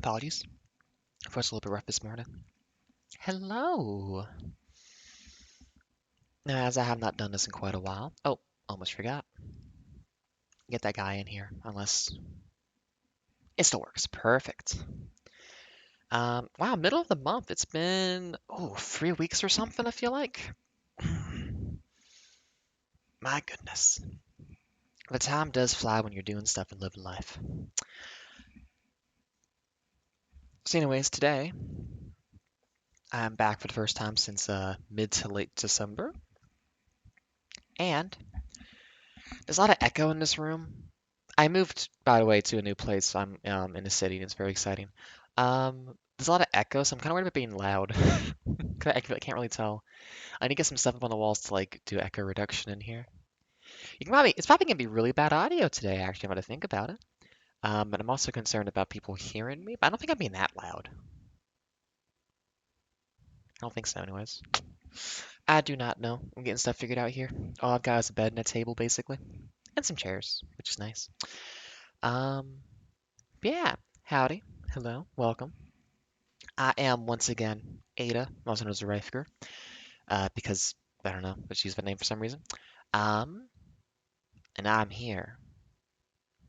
Apologies. Voice a little bit rough this morning. Hello! Now, as I have not done this in quite a while. Oh, almost forgot. Get that guy in here, unless it still works. Perfect. Wow, middle of the month. It's been, 3 weeks or something, I feel like. My goodness. The time does fly when you're doing stuff and living life. So anyways, today, I'm back for the first time since mid to late December. And there's a lot of echo in this room. I moved, by the way, to a new place. I'm in the city, and it's very exciting. There's a lot of echo, so I'm kind of worried about being loud. 'Cause I can't really tell. I need to get some stuff up on the walls to like do echo reduction in here. It's probably gonna be really bad audio today, actually, I'm gonna think about it. But I'm also concerned about people hearing me. But I don't think I'm being that loud. I don't think so, anyways. I do not know. I'm getting stuff figured out here. All I've got is a bed and a table, basically, and some chairs, which is nice. Um, yeah. Howdy. Hello. Welcome. I am once again Ada, also known as Reifger, because I don't know, but she's the name for some reason. Um, and I'm here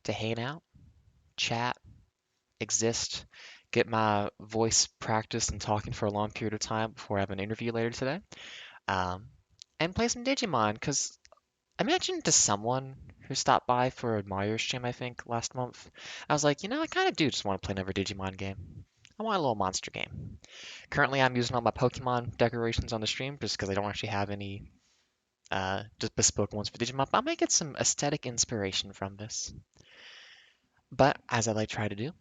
to hang out, chat, exist, get my voice practiced and talking for a long period of time before I have an interview later today. Um, and play some Digimon, because I mentioned to someone who stopped by for a Mario stream, I think, last month. I was like, I kind of do just want to play another Digimon game. I want a little monster game. Currently, I'm using all my Pokemon decorations on the stream just because I don't actually have any just bespoke ones for Digimon. But I might get some aesthetic inspiration from this. But as I like to try to do,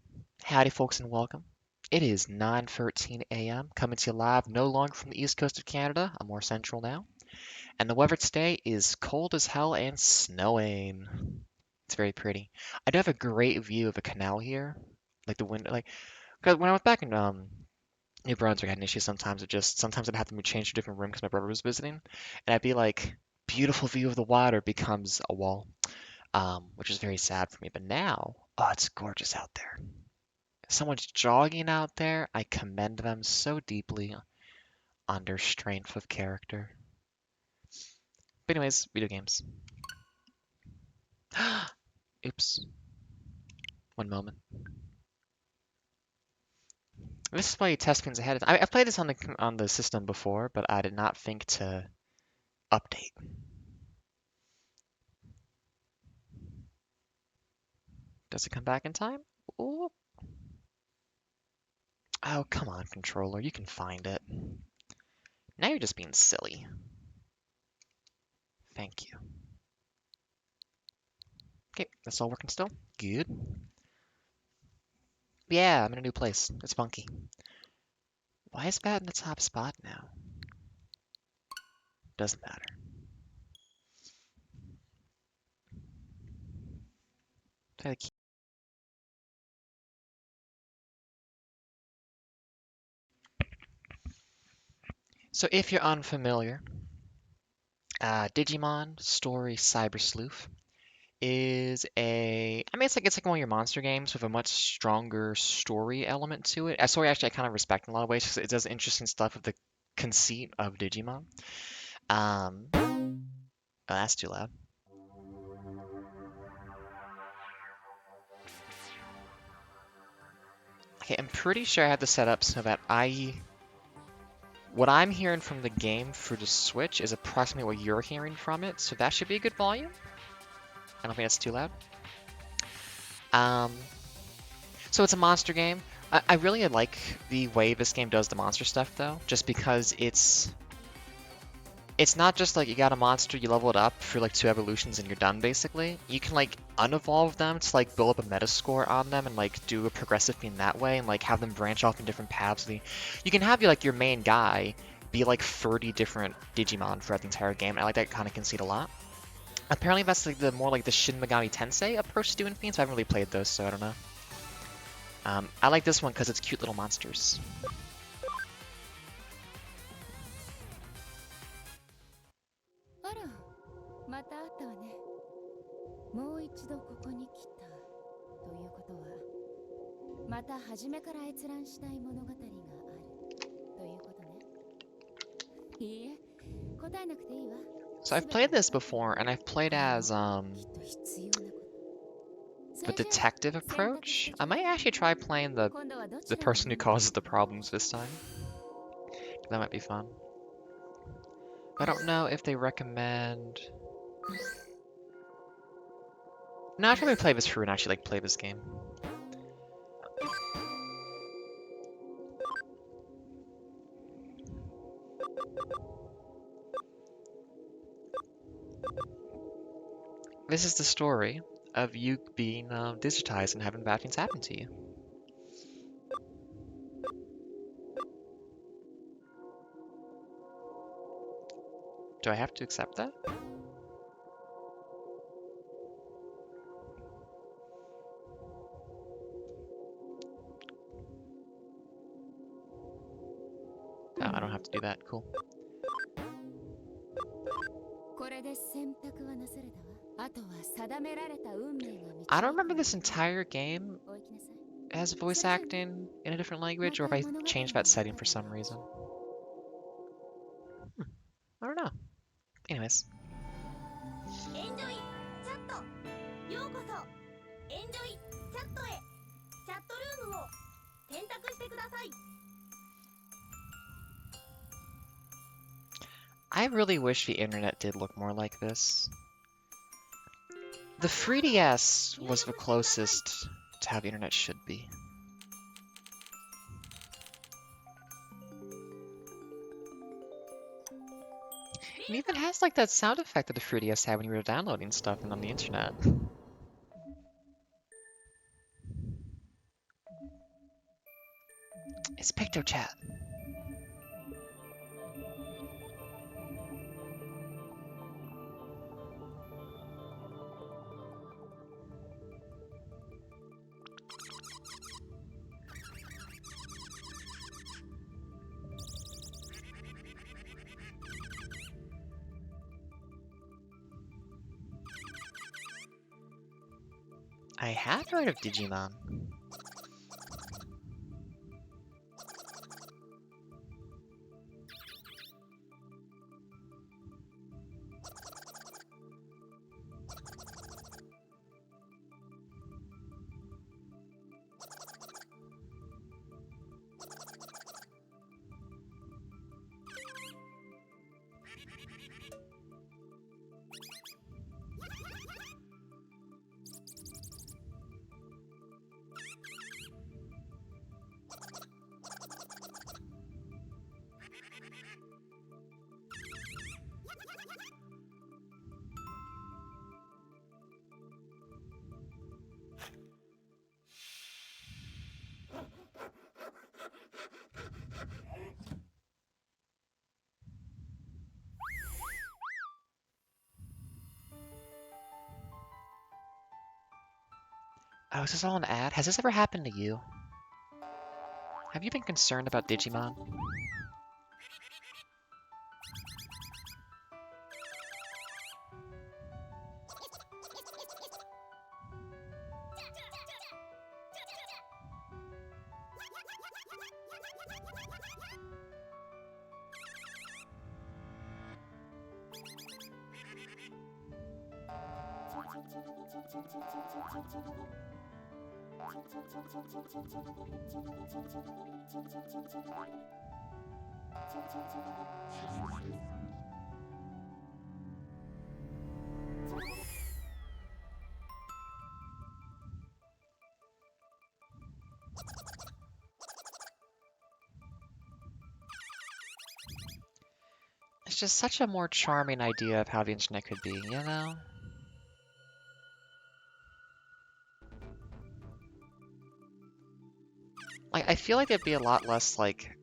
howdy folks and welcome. It is 9:13 a.m. coming to you live no longer from the east coast of Canada. I'm more central now. And the weather today is cold as hell and snowing. It's very pretty. I do have a great view of a canal here, like the window, like because when I was back in New Brunswick, I had an issue sometimes. Sometimes I'd have to change to a different room because my brother was visiting, and I'd be like, beautiful view of the water becomes a wall, which is very sad for me. But now, oh, it's gorgeous out there. If someone's jogging out there, I commend them so deeply on their strength of character. But anyways, video games. Oops. One moment. This is why you test things ahead of time. I've played this on the system before, but I did not think to update. Does it come back in time? Ooh. Oh, come on, controller. You can find it. Now you're just being silly. Thank you. Okay, that's all working still? Good. Yeah, I'm in a new place. It's funky. Why is that in the top spot now? Doesn't matter. So if you're unfamiliar, Digimon Story Cyber Sleuth is it's like one of your monster games with a much stronger story element to it. Story actually I kind of respect in a lot of ways because it does interesting stuff with the conceit of Digimon. Oh, that's too loud. Okay, I'm pretty sure I have this set up so that what I'm hearing from the game through the Switch is approximately what you're hearing from it, so that should be a good volume. I don't think that's too loud. Um, so it's a monster game. I really like the way this game does the monster stuff though, just because it's not just like you got a monster, you level it up for like 2 evolutions and you're done basically. You can like unevolve them to like build up a meta score on them and like do a progressive thing that way and like have them branch off in different paths. You can have your main guy be like 30 different Digimon throughout the entire game. And I like that kind of conceit a lot. Apparently that's like the more like the Shin Megami Tensei approach to doing things. I haven't really played those, so I don't know. I like this one because it's cute little monsters. あら、また会ったわね。もう一度ここに来たということは、また初めから閲覧したい物語があるということね。いいえ、答えなくていいわ。 So I've played this before, and I've played as, きっと必要なこと。 the detective approach. I might actually try playing the 今度はどち the らの person who 分 causes the problems this time. That might be fun. I don't know if they recommend... No, I'd probably play this through and actually, like, play this game. This is the story of you being digitized and having bad things happen to you. Do I have to accept that? No, I don't have to do that. Cool. これで選択はなされたわ。あとは定められた運命が導いて I don't remember this entire game お行きなさい。 as voice acting in a different language, or if I changed that setting for some reason. I don't know. Anyways. エンジョイチャット、ようこそエンジョイチャットへ。チャットルームを選択してください。 I really wish the internet did look more like this. The 3DS was the closest to how the internet should be. It even has like that sound effect that the 3DS had when you were downloading stuff and on the internet. It's PictoChat. I had heard of Digimon. Oh, is this all an ad? Has this ever happened to you? Have you been concerned about Digimon? It's just such a more charming idea of how the internet could be, you know? Like, I feel like it'd be a lot less, like,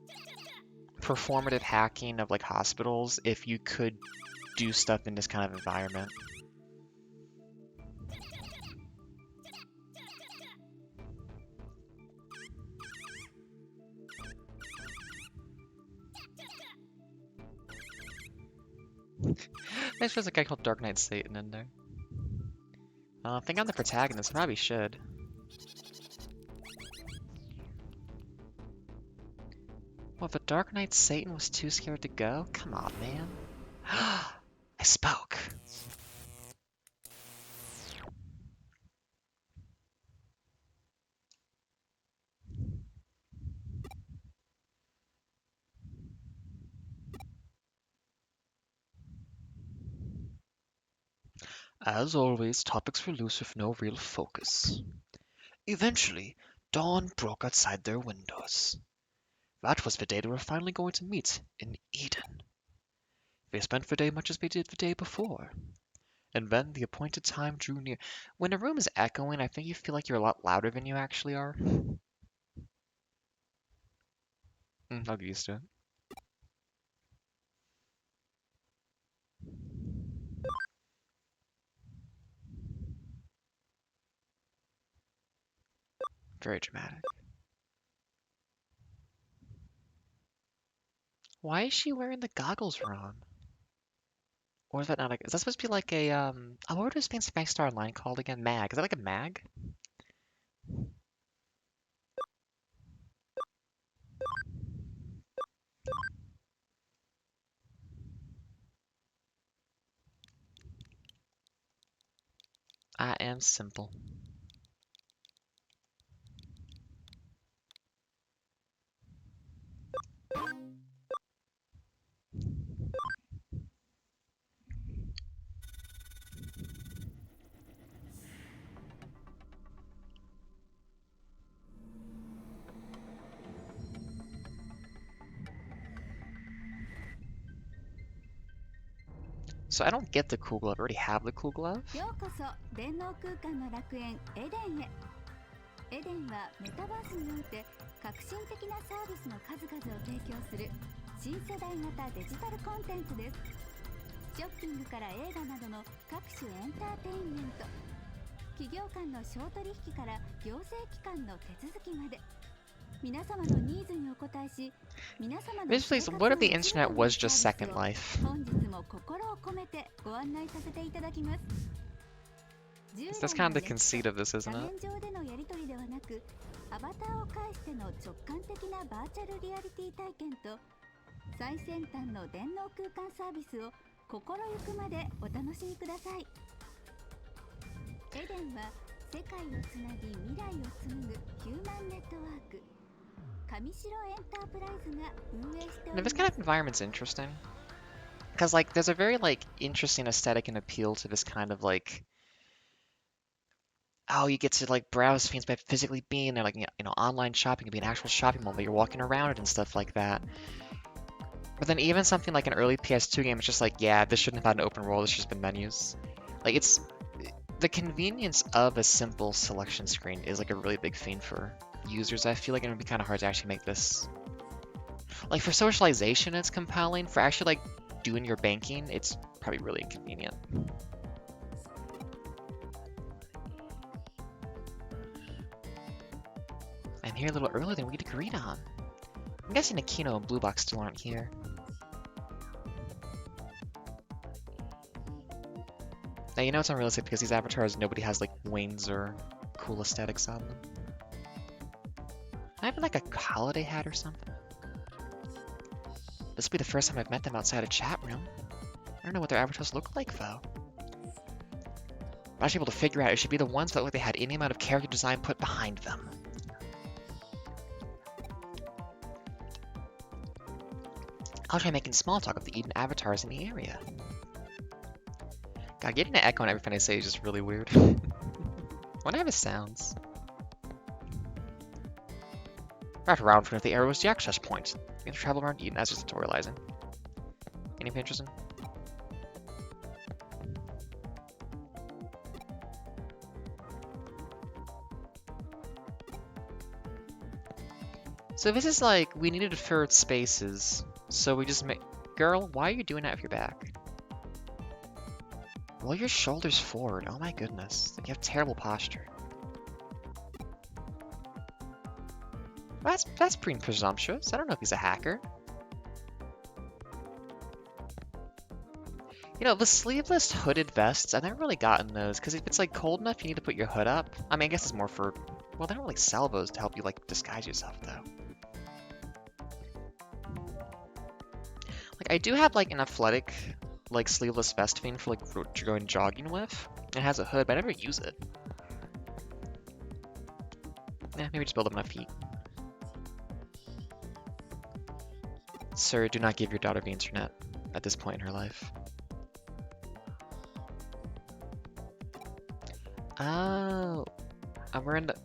performative hacking of, like, hospitals if you could do stuff in this kind of environment. There's just a guy called Dark Knight Satan in there. I think I'm the protagonist. I probably should. Well, the Dark Knight Satan was too scared to go? Come on, man. I spoke. As always, topics were loose with no real focus. Eventually, dawn broke outside their windows. That was the day they were finally going to meet in Eden. They spent the day much as they did the day before. And then the appointed time drew near. When a room is echoing, I think you feel like you're a lot louder than you actually are. I'll get used to it. Very dramatic. Why is she wearing the goggles wrong? Or is that not like, is that supposed to be like a, oh, what was Spike Star Online called again? Mag. Is that like a mag? I am simple. So I don't get the cool glove. I already have the cool glove. ようこそ電脳空間の楽園エデンへ。エデンはメタバースにおいて革新的なサービスの数々を提供する新世代型デジタルコンテンツです。ショッピングから映画などの各種エンターテインメント、企業間の商取引から行政機関の手続きまで、皆様のニーズにお応えし、皆様の Basically, what if the internet was just Second Life? 本日も心を込めてご案内させていただきます。 That's kind of the conceit of this, 画 isn't 面 it? 上でのやり取りではなく、アバターを介しての直感的なバーチャルリアリティ体験と最先端の電脳空間サービスを心ゆくまでお楽しみください。エデンは世界をつなぎ未来を紡ぐヒューマンネットワーク、上白エンタープライズが運営してお Now, りま this す。 kind of environment's interesting. Because, like, there's a very, like, interesting aesthetic and appeal to this kind of, like, oh, you get to, like, browse things by physically being there, like, online shopping can be an actual shopping mall, but you're walking around it and stuff like that. But then even something like an early PS2 game, it's just like, yeah, this shouldn't have had an open world, it's just been menus. Like, it's... The convenience of a simple selection screen is, like, a really big thing for users. I feel like it would be kind of hard to actually make this... Like, for socialization, it's compelling. For actually, like, doing your banking, it's probably really inconvenient. I'm here a little earlier than we'd agreed on. I'm guessing Akino and Blue Box still aren't here. Now, you know it's unrealistic because these avatars, nobody has, like, wings or cool aesthetics on them. I have, like, a holiday hat or something. This will be the first time I've met them outside a chat room. I don't know what their avatars look like, though. I'm actually able to figure out it should be the ones that look like they had any amount of character design put behind them. I'll try making small talk of the Eden avatars in the area. God, getting an echo on everything I say is just really weird. Wonder how this sounds. Wrap around from the arrow is the access point. You can travel around Eden as it's tutorializing. Anything interesting? So this is like, we needed deferred spaces, so we just make... Girl, why are you doing that with your back? Roll your shoulders forward, oh my goodness. You have terrible posture. That's pretty presumptuous. I don't know if he's a hacker. You know, the sleeveless hooded vests, I've never really gotten those, because if it's like cold enough, you need to put your hood up. I mean, I guess it's more for, well, they don't really sell those to help you like disguise yourself, though. Like, I do have, like, an athletic, like, sleeveless vest thing for, like, going jogging with. It has a hood, but I never use it. Yeah, maybe just build up my feet. Sir, do not give your daughter the internet at this point in her life. Oh, I'm wearing the...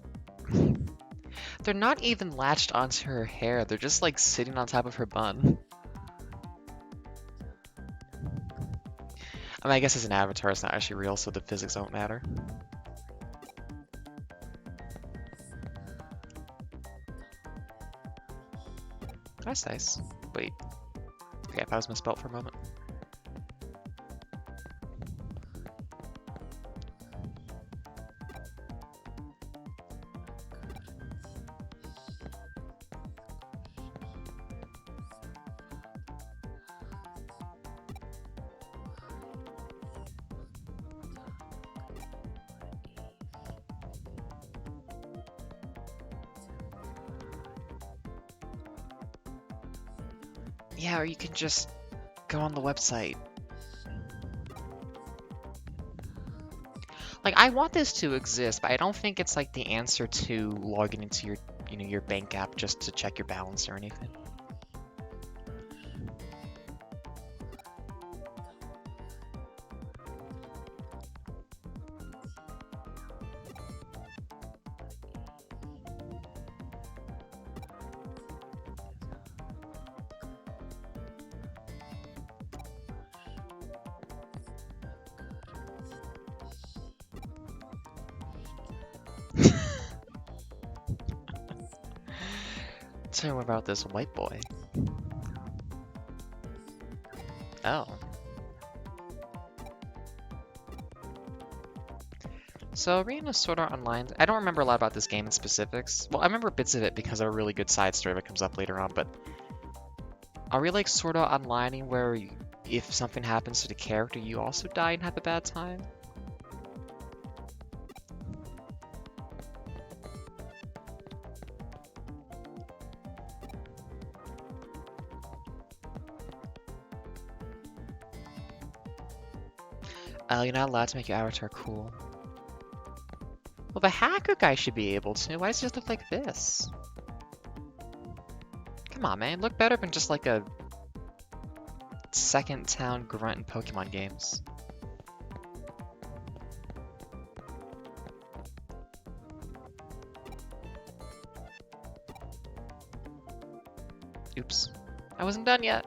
They're not even latched onto her hair. They're just, like, sitting on top of her bun. I mean, I guess as an avatar, it's not actually real, so the physics don't matter. That's nice. Wait. Okay, that was misspelled for a moment. Yeah, or you can just go on the website. Like, I want this to exist, but I don't think it's like the answer to logging into your, your bank app just to check your balance or anything. Tell me about this white boy. Oh. So Arena Sword Art Online, I don't remember a lot about this game in specifics. Well, I remember bits of it because of a really good side story that comes up later on, but are we like Sword Art Online where if something happens to the character, you also die and have a bad time? You're not allowed to make your avatar cool. Well, the hacker guy should be able to. Why does it just look like this? Come on, man. Look better than just like a second town grunt in Pokemon games. Oops. I wasn't done yet.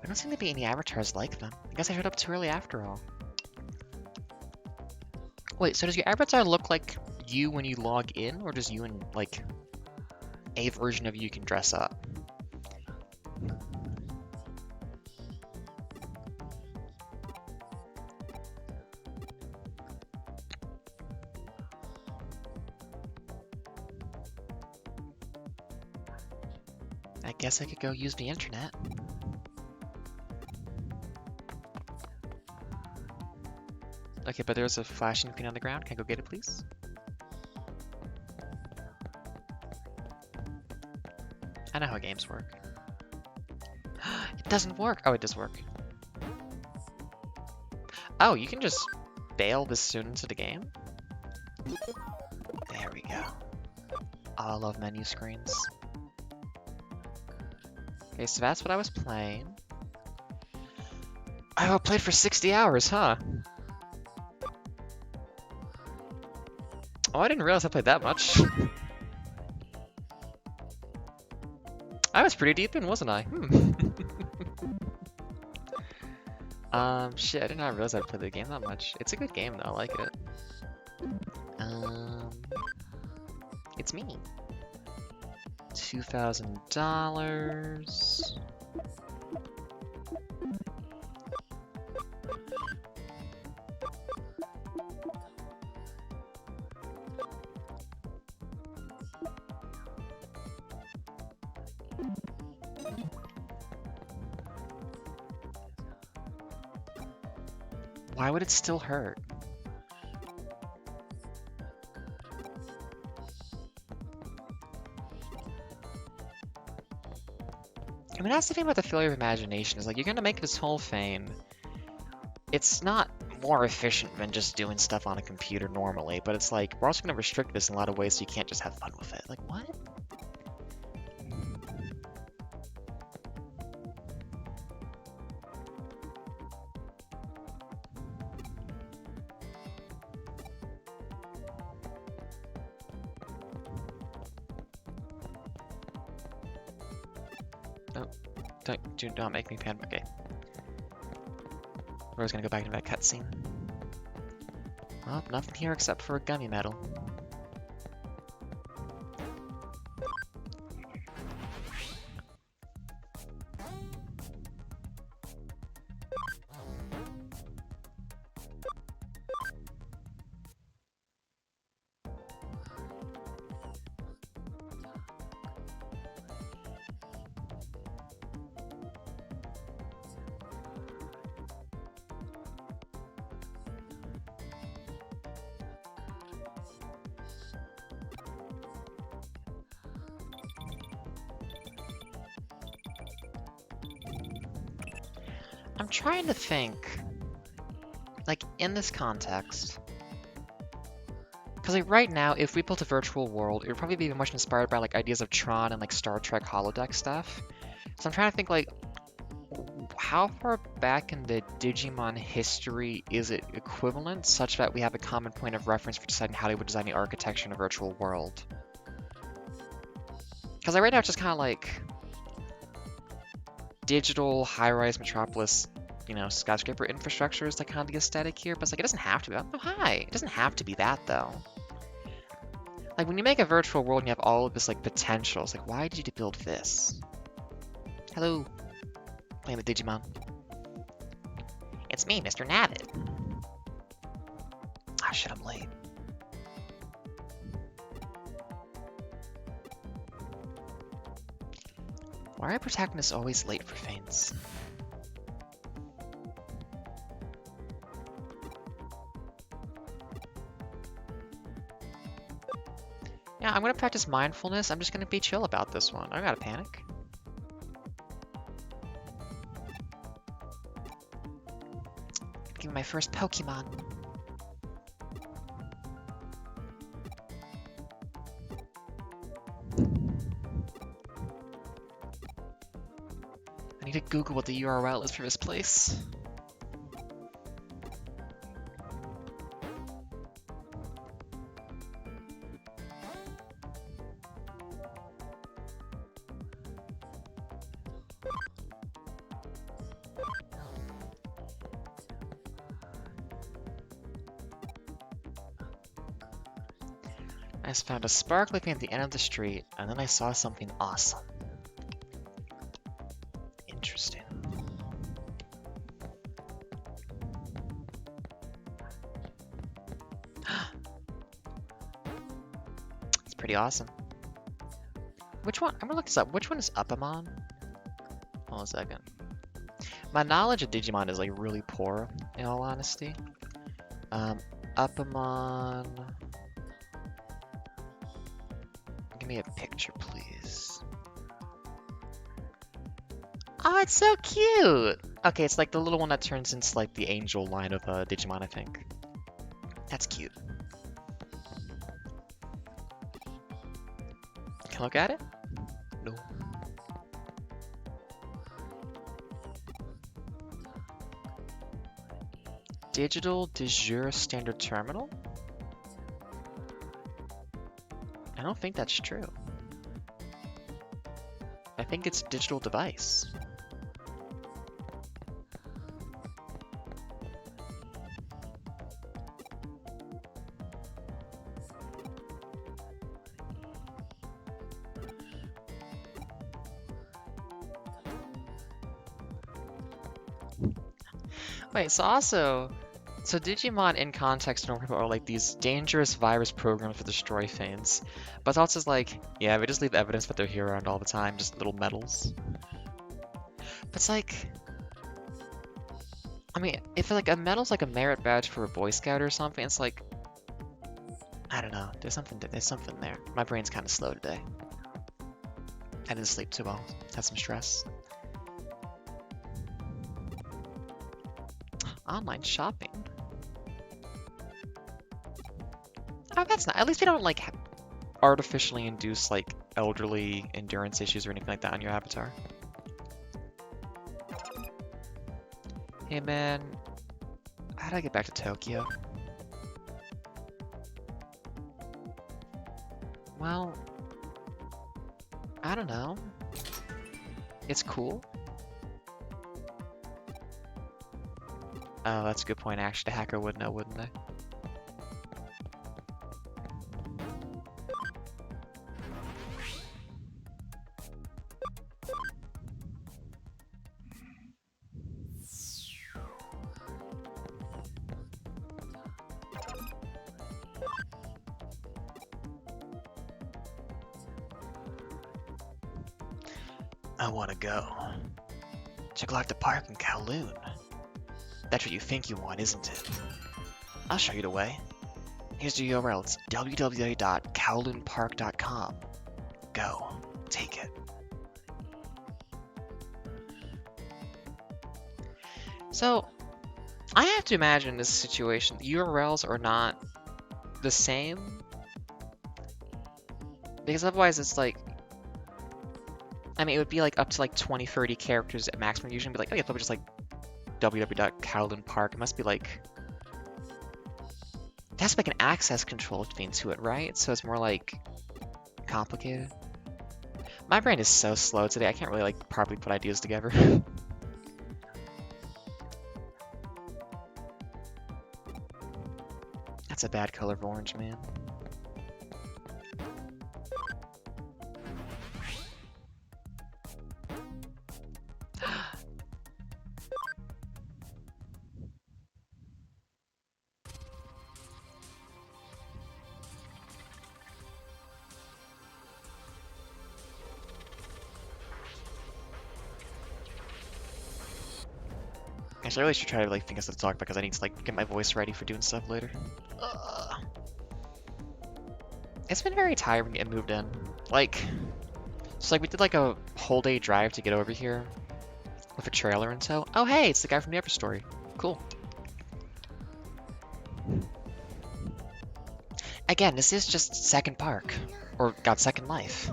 There don't seem to be any avatars like them. I guess I showed up too early after all. Wait, so does your avatar look like you when you log in, or does you in, like, a version of you can dress up? I guess I could go use the internet. Okay, but there's a flashing thing on the ground. Can I go get it, please? I know how games work. It doesn't work! Oh, it does work. Oh, you can just bail this student into the game? There we go. Oh, I love menu screens. Okay, so that's what I was playing. I played for 60 hours, huh? Oh, I didn't realize I played that much. I was pretty deep in, wasn't I? Shit, I did not realize I'd played the game that much. It's a good game, though. I like it. It's me. $2,000. Why would it still hurt? I mean, that's the thing about the failure of imagination, is like, you're gonna make this whole thing. It's not more efficient than just doing stuff on a computer normally, but it's like, we're also gonna restrict this in a lot of ways so you can't just have fun with it. Like, what? No, do not make me pan. Okay. We're just gonna go back into that cutscene. Well, nothing here except for a gummy medal. I'm trying to think, like, in this context, because like right now, if we built a virtual world, it would probably be much inspired by like ideas of Tron and like Star Trek holodeck stuff. So I'm trying to think like, how far back in the Digimon history is it equivalent, such that we have a common point of reference for deciding how they would design the architecture in a virtual world? Because like right now, it's just kind of like digital high-rise metropolis, you know, skyscraper infrastructure is like kind of the aesthetic here, but it's like it doesn't have to be. Oh, hi. It doesn't have to be that though. Like when you make a virtual world and you have all of this like potential, it's like, why did you build this? Hello, playing the Digimon. It's me, Mr. Navid. Ah, shit, I'm late. Why are protagonists always late for feints? Yeah, I'm gonna practice mindfulness. I'm just gonna be chill about this one. I don't gotta panic. Give me my first Pokemon. I need to Google what the URL is for this place. I just found a sparkly thing at the end of the street, and then I saw something awesome. Interesting. It's pretty awesome. Which one? I'm gonna look this up. Which one is Upamon? Hold on a second. My knowledge of Digimon is like really poor, in all honesty. Upamon. Give me a picture, please. Oh, it's so cute! Okay, it's like the little one that turns into like the angel line of Digimon, I think. That's cute. Can I look at it? No. Digital de jure standard terminal? I don't think that's true. I think it's digital device. Wait, so Digimon in context normally are like these dangerous virus programs for destroy things, but it's also like, yeah, they just leave evidence that they're here around all the time, just little medals. But it's like, I mean, if like a medal's like a merit badge for a Boy Scout or something, it's like, I don't know, there's something there. My brain's kind of slow today. I didn't sleep too well, had some stress. Online shopping. Oh, that's not. At least they don't like artificially induce like elderly endurance issues or anything like that on your avatar. Hey man, how do I get back to Tokyo? Well, I don't know. It's cool. Oh, that's a good point. Actually, the hacker would know, wouldn't they? I want to go. To Galactic Park in Kowloon. That's what you think you want, isn't it? I'll show you the way. Here's the URL. It's www.kowloonpark.com. Go. Take it. So, I have to imagine this situation, the URLs are not the same. Because otherwise it's like, I mean, it would be like up to like 20, 30 characters at maximum usually. Be like, oh yeah, probably just like www.kowloonpark. It must be like, it has to be like an access control thing to it, right? So it's more like complicated. My brain is so slow today, I can't really like properly put ideas together. That's a bad color of orange, man. Actually, I really should try to like think of stuff to talk about because I need to like get my voice ready for doing stuff later. It's been very tiring getting moved in. Like, so like we did like a whole day drive to get over here with a trailer and tow. Oh hey, it's the guy from the Ever Story. Cool. Again, this is just Second Park. Or God, Second Life.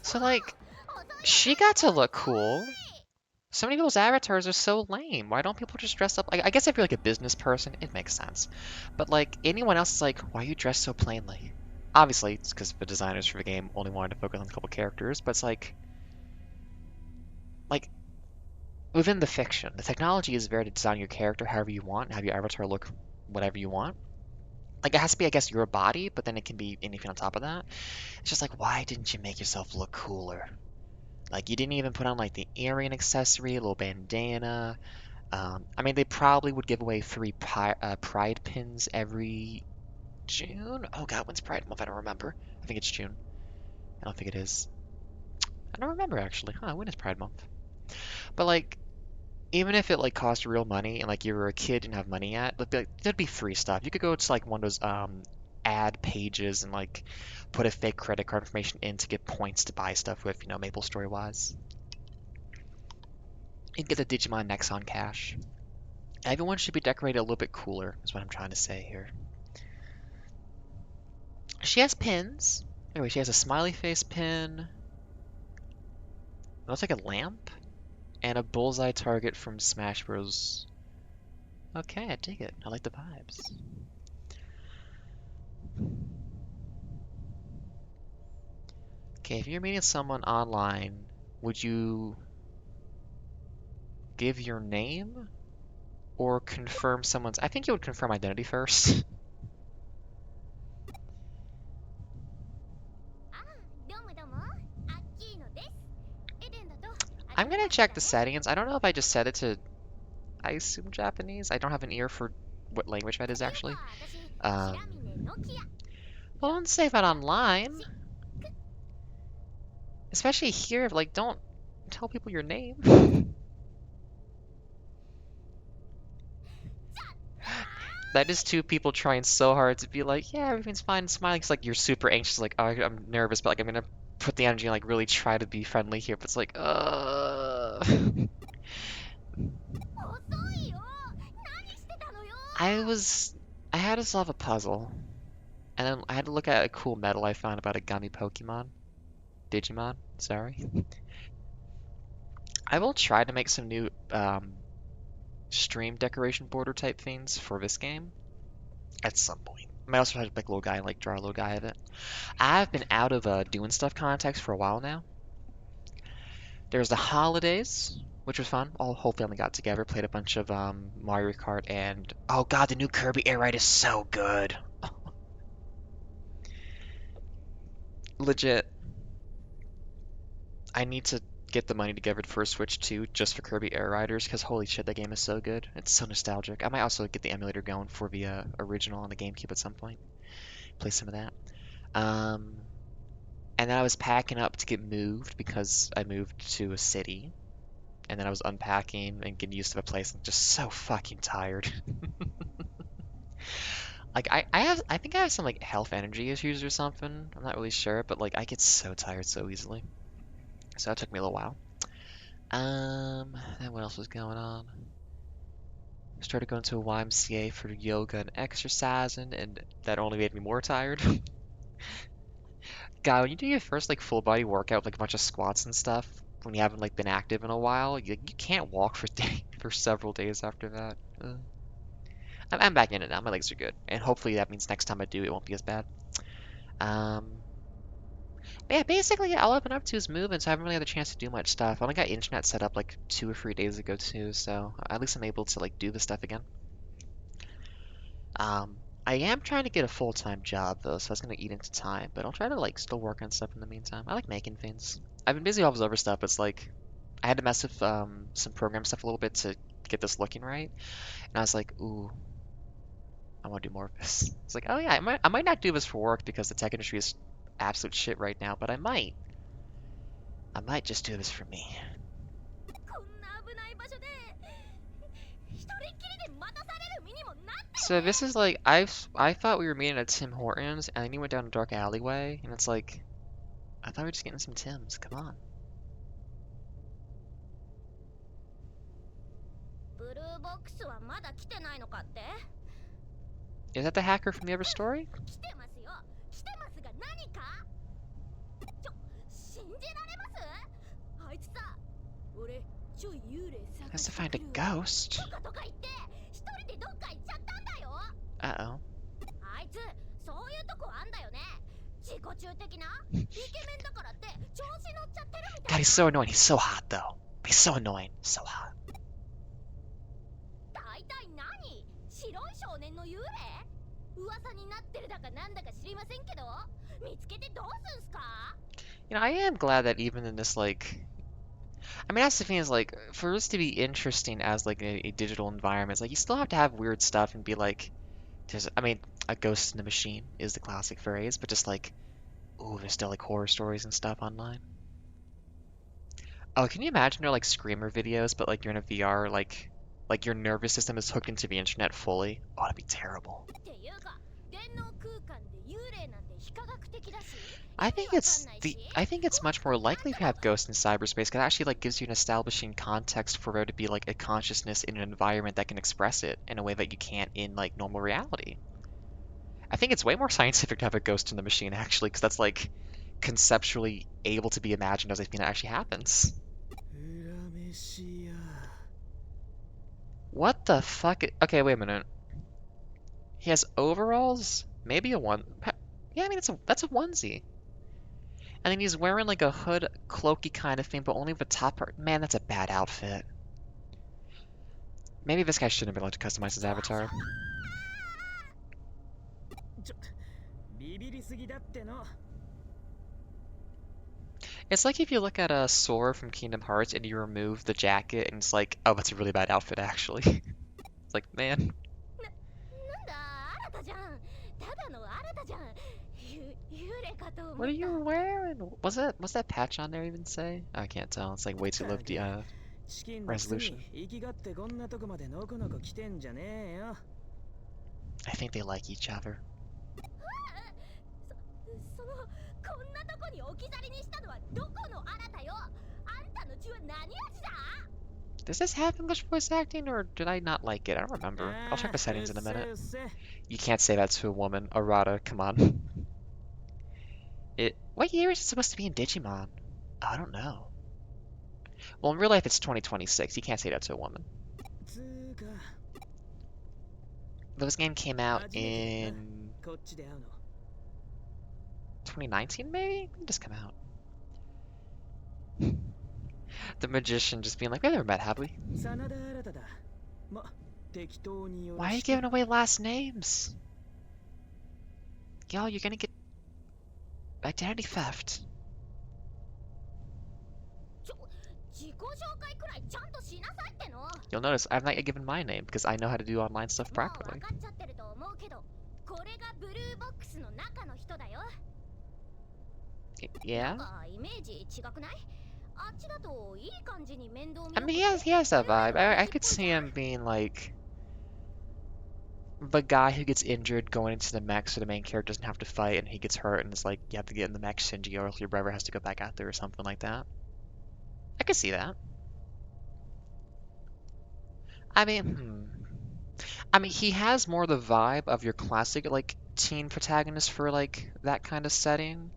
So like, she got to look cool. So many people's avatars are so lame. Why don't people just dress up? I guess if you're like a business person, it makes sense. But like anyone else is like, why are you dressed so plainly? Obviously, it's because the designers for the game only wanted to focus on a couple characters, but it's like within the fiction, the technology is there to design your character however you want, have your avatar look whatever you want. Like it has to be, I guess, your body, but then it can be anything on top of that. It's just like, why didn't you make yourself look cooler? Like you didn't even put on like the earring accessory, a little bandana. I mean, they probably would give away free Pride pins every June. Oh God, when's Pride Month? I don't remember. I think it's June. I don't think it is. I don't remember actually. Huh, when is Pride Month? But like, even if it like cost real money and like you were a kid and have money yet, there'd be free stuff. You could go to like one of those ad pages and like put a fake credit card information in to get points to buy stuff with, you know, Maple Story wise. You can get the Digimon Nexon Cash. Everyone should be decorated a little bit cooler, is what I'm trying to say here. She has pins. Anyway, she has a smiley face pin. It looks like a lamp. And a bullseye target from Smash Bros. Okay, I dig it. I like the vibes. Okay, if you're meeting someone online, would you give your name or confirm someone's... I think you would confirm identity first. I'm gonna check the settings. I don't know if I just set it to, I assume Japanese. I don't have an ear for what language that is actually. Well, don't save that online. Especially here, like, don't tell people your name. That is two people trying so hard to be like, yeah, everything's fine, smiling. It's like you're super anxious, like, oh, I'm nervous, but like I'm gonna put the energy and like really try to be friendly here, but it's like, I was, I had to solve a puzzle, and then I had to look at a cool medal I found about a gummy Pokemon, Digimon. Sorry. I will try to make some new stream decoration border type things for this game at some point. I might also try to pick a little guy and like draw a little guy of it. I've been out of doing stuff context for a while now. There's the holidays, which was fun. All whole family got together, played a bunch of Mario Kart, and oh god, the new Kirby Air Ride is so good. Legit, I need to get the money together for a Switch 2 just for Kirby Air Riders, because holy shit, that game is so good. It's so nostalgic. I might also get the emulator going for the original on the GameCube at some point. Play some of that. Um, and then I was packing up to get moved because I moved to a city. And then I was unpacking and getting used to the place. I'm just so fucking tired. Like I think I have some like health energy issues or something. I'm not really sure, but like I get so tired so easily. So that took me a little while. Then what else was going on? Started going to a YMCA for yoga and exercising, and that only made me more tired. God, when you do your first like full body workout with like a bunch of squats and stuff, when you haven't like been active in a while, you can't walk for for several days after that. I'm back in it now. My legs are good, and hopefully that means next time I do, it won't be as bad. Um, but yeah, basically all I've been up to is moving, so I haven't really had a chance to do much stuff. I only got internet set up like 2 or 3 days ago too, so at least I'm able to like do the stuff again. Um, I am trying to get a full-time job though, so that's gonna eat into time, but I'll try to like still work on stuff in the meantime. I like making things. I've been busy with all this other stuff. It's like I had to mess with some program stuff a little bit to get this looking right, and I was like, ooh, I want to do more of this. It's like, oh yeah, I might not do this for work because the tech industry is absolute shit right now, but I might. I might just do this for me. So this is like I thought we were meeting at Tim Hortons, and then you went down a dark alleyway, and it's like I thought we were just getting some Tims. Come on. Is that the hacker from the other story? Has to find a ghost. Uh-oh. God, he's so annoying. He's so hot, though. He's so annoying. So hot. You know, I am glad that even in this, like... I mean, that's the thing is, like, for this to be interesting as, like, a digital environment, it's like, you still have to have weird stuff and be like... I mean, a ghost in the machine is the classic phrase, but just like, ooh, there's still, like, horror stories and stuff online. Oh, can you imagine they're, like, screamer videos, but, like, you're in a VR, like, your nervous system is hooked into the internet fully? Oh, that'd be terrible. I think it's much more likely to have ghosts in cyberspace because it actually like gives you an establishing context for there to be like a consciousness in an environment that can express it in a way that you can't in like normal reality. I think it's way more scientific to have a ghost in the machine actually because that's like conceptually able to be imagined as a thing that actually happens. What the fuck? Okay, wait a minute. He has overalls? Maybe a one. Yeah, I mean that's a onesie. And then he's wearing like a hood, cloaky kind of thing, but only the top part. Man, that's a bad outfit. Maybe this guy shouldn't have been allowed to customize his avatar. It's like if you look at a Sora from Kingdom Hearts and you remove the jacket and it's like, oh, that's a really bad outfit actually. It's like, man. What are you wearing? Was that patch on there even say? I can't tell. It's like way too low resolution. I think they like each other. Does this have English voice acting, or did I not like it? I don't remember. I'll check the settings in a minute. You can't say that to a woman. Arata, come on. What year is it supposed to be in Digimon? I don't know. Well, in real life, it's 2026. You can't say that to a woman. This game came out in 2019, maybe? When did this come out? The magician just being like, we've never met, have we? Why are you giving away last names? Yo, you're gonna get identity theft. You'll notice I've not yet given my name because I know how to do online stuff properly. Yeah? I mean, he has that vibe. I could see him being like the guy who gets injured going into the mech so the main character doesn't have to fight and he gets hurt and it's like, you have to get in the mech, Shinji, or else your brother has to go back out there or something like that. I could see that. I mean, he has more the vibe of your classic, like, teen protagonist for, like, that kind of setting.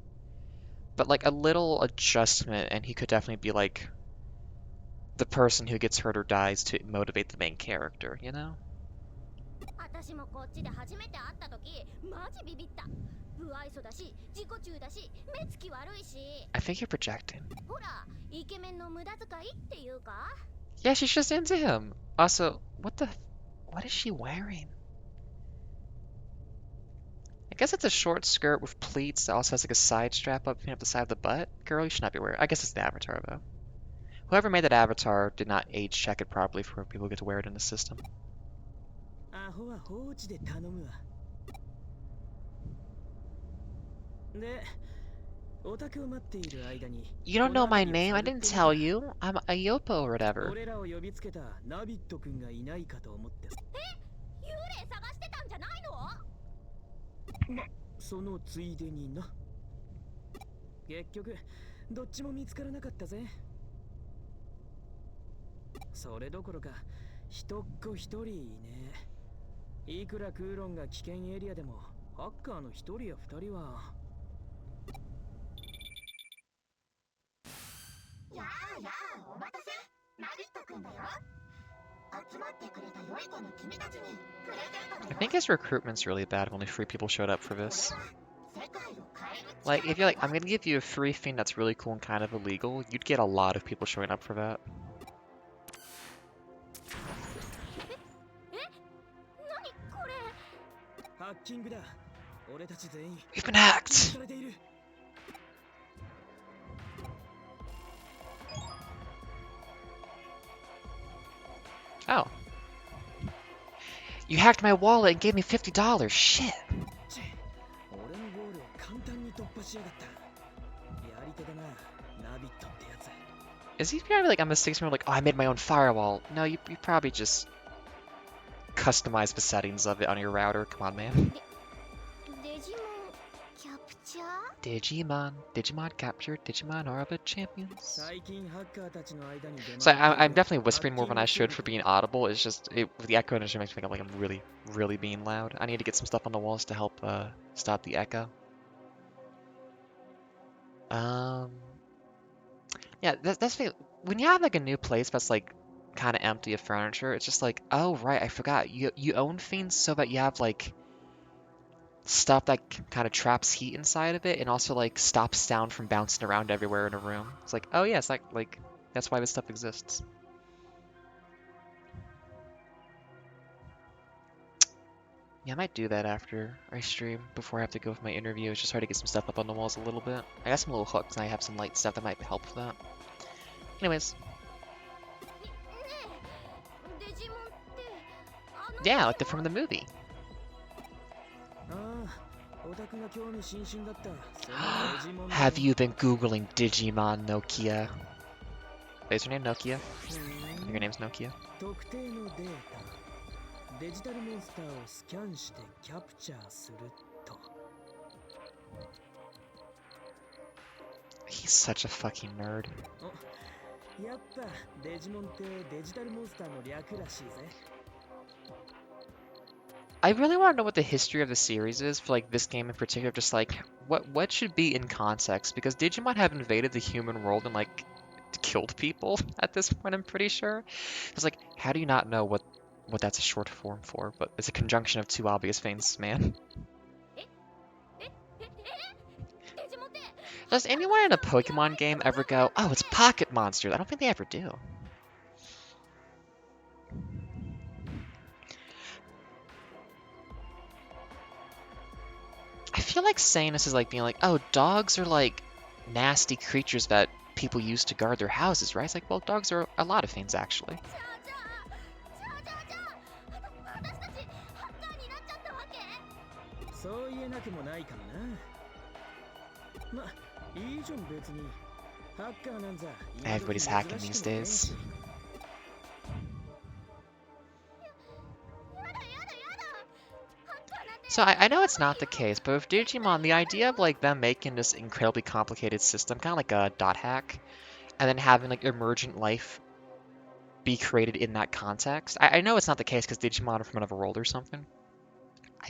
But, like, a little adjustment and he could definitely be, like, the person who gets hurt or dies to motivate the main character, you know? I think you're projecting. Yeah, she's just into him. Also, what is she wearing? I guess it's a short skirt with pleats that also has like a side strap up the side of the butt. Girl, you should not be wearing. I guess it's the avatar though. Whoever made that avatar did not age check it properly for people who get to wear it in the system. You don't know my name? I didn't tell you. I'm Ayopo or whatever. I think his recruitment's really bad if only 3 people showed up for this. Like, if you're like, I'm gonna give you a free thing that's really cool and kind of illegal, you'd get a lot of people showing up for that. We've been hacked! Oh. You hacked my wallet and gave me $50. Shit. Is he probably like, I'm a 6-year-old, like, oh, I made my own firewall? No, you probably just customized the settings of it on your router. Come on, man. Digimon captured. Digimon are the champions. So I'm definitely whispering more than I should for being audible. It's just with the echo and it makes me think like I'm really, really being loud. I need to get some stuff on the walls to help stop the echo. Yeah, that's the thing. When you have like a new place that's like kind of empty of furniture, it's just like, oh right, I forgot. You own things so that you have like stuff that kind of traps heat inside of it and also like stops sound from bouncing around everywhere in a room. It's like, oh yeah, it's like that's why this stuff exists. Yeah, I might do that after I stream before I have to go with my interview. It's just hard to get some stuff up on the walls a little bit. I got some little hooks and I have some light stuff that might help with that. Anyways. Yeah, like from the movie. Have you been Googling Digimon Nokia? Is your name Nokia? Your name's Nokia? He's such a fucking nerd. やった、デジモンってデジタルモンスターの略らしいぜ。 I really want to know what the history of the series is for like this game in particular. Just like what should be in context, because Digimon have invaded the human world and like killed people at this point. I'm pretty sure. It's like, how do you not know what that's a short form for? But it's a conjunction of two obvious things, man. Does anyone in a Pokemon game ever go, oh, it's Pocket Monsters? I don't think they ever do. I feel like saying this is like being like, oh, dogs are like nasty creatures that people use to guard their houses, right? It's like, well, dogs are a lot of things, actually. そう言えなくもないかもな。ま、いいじゃん別に。ハッカーなんざ今時 Everybody's 珍 hacking し these くもねえ days. し。So I know it's not the case, but with Digimon, the idea of like them making this incredibly complicated system, kind of like a dot hack, and then having like emergent life be created in that context. I know it's not the case because Digimon are from another world or something.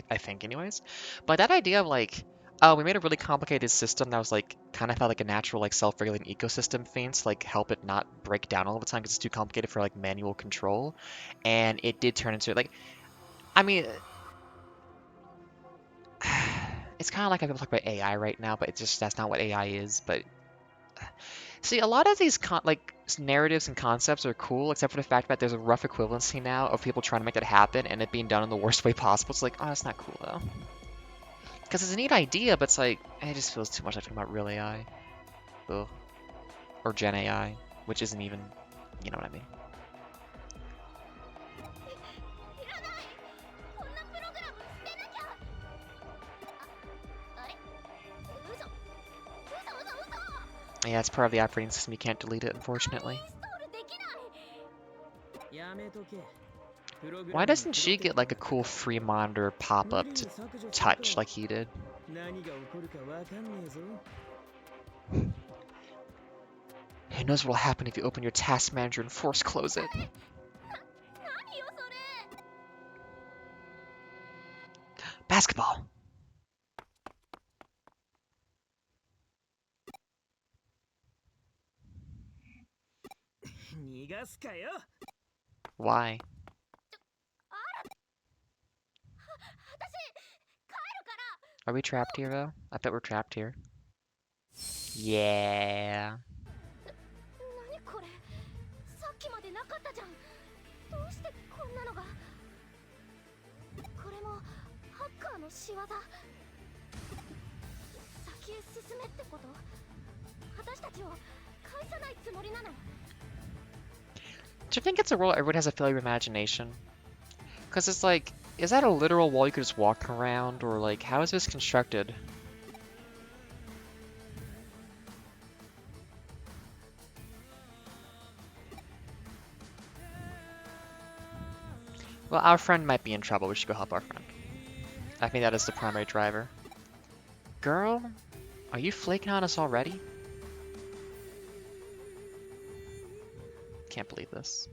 I think anyways. But that idea of like, oh, we made a really complicated system that was like kind of felt like a natural like self-regulating ecosystem thing to like help it not break down all the time because it's too complicated for like manual control. And it did turn into like, I mean, it's kind of like how people talk about AI right now, but it's just that's not what AI is. But see, a lot of these narratives and concepts are cool, except for the fact that there's a rough equivalency now of people trying to make that happen and it being done in the worst way possible. It's like, oh, that's not cool though. Because it's a neat idea, but it's like, it just feels too much like talking about real AI. Ugh. Or Gen AI, which isn't even, you know what I mean. Yeah, it's part of the operating system. You can't delete it, unfortunately. やめとけ。プログ Why ラムに doesn't プロ she テク get ト like a がか cool かる。 free monitor 無 pop-up 理に to 削除する touch と like he did? 何が起こるかわかんねえぞ。 Who knows what'll happen if you open your task manager and force close it? Basketball! 逃がすかよ。 Why? Are we trapped here, though? I bet we're trapped here. Yeah. 何これ、さっきまでなかったじゃん。どうしてこんなのが。これもハッカーの仕業。先へ進めってこと？私たちを返さないつもりなの？ Do you think it's a world everyone has a failure of imagination? Because it's like, is that a literal wall you could just walk around? Or like, how is this constructed? Well, our friend might be in trouble. We should go help our friend. I think that is the primary driver. Girl, are you flaking on us already? Can't believe this.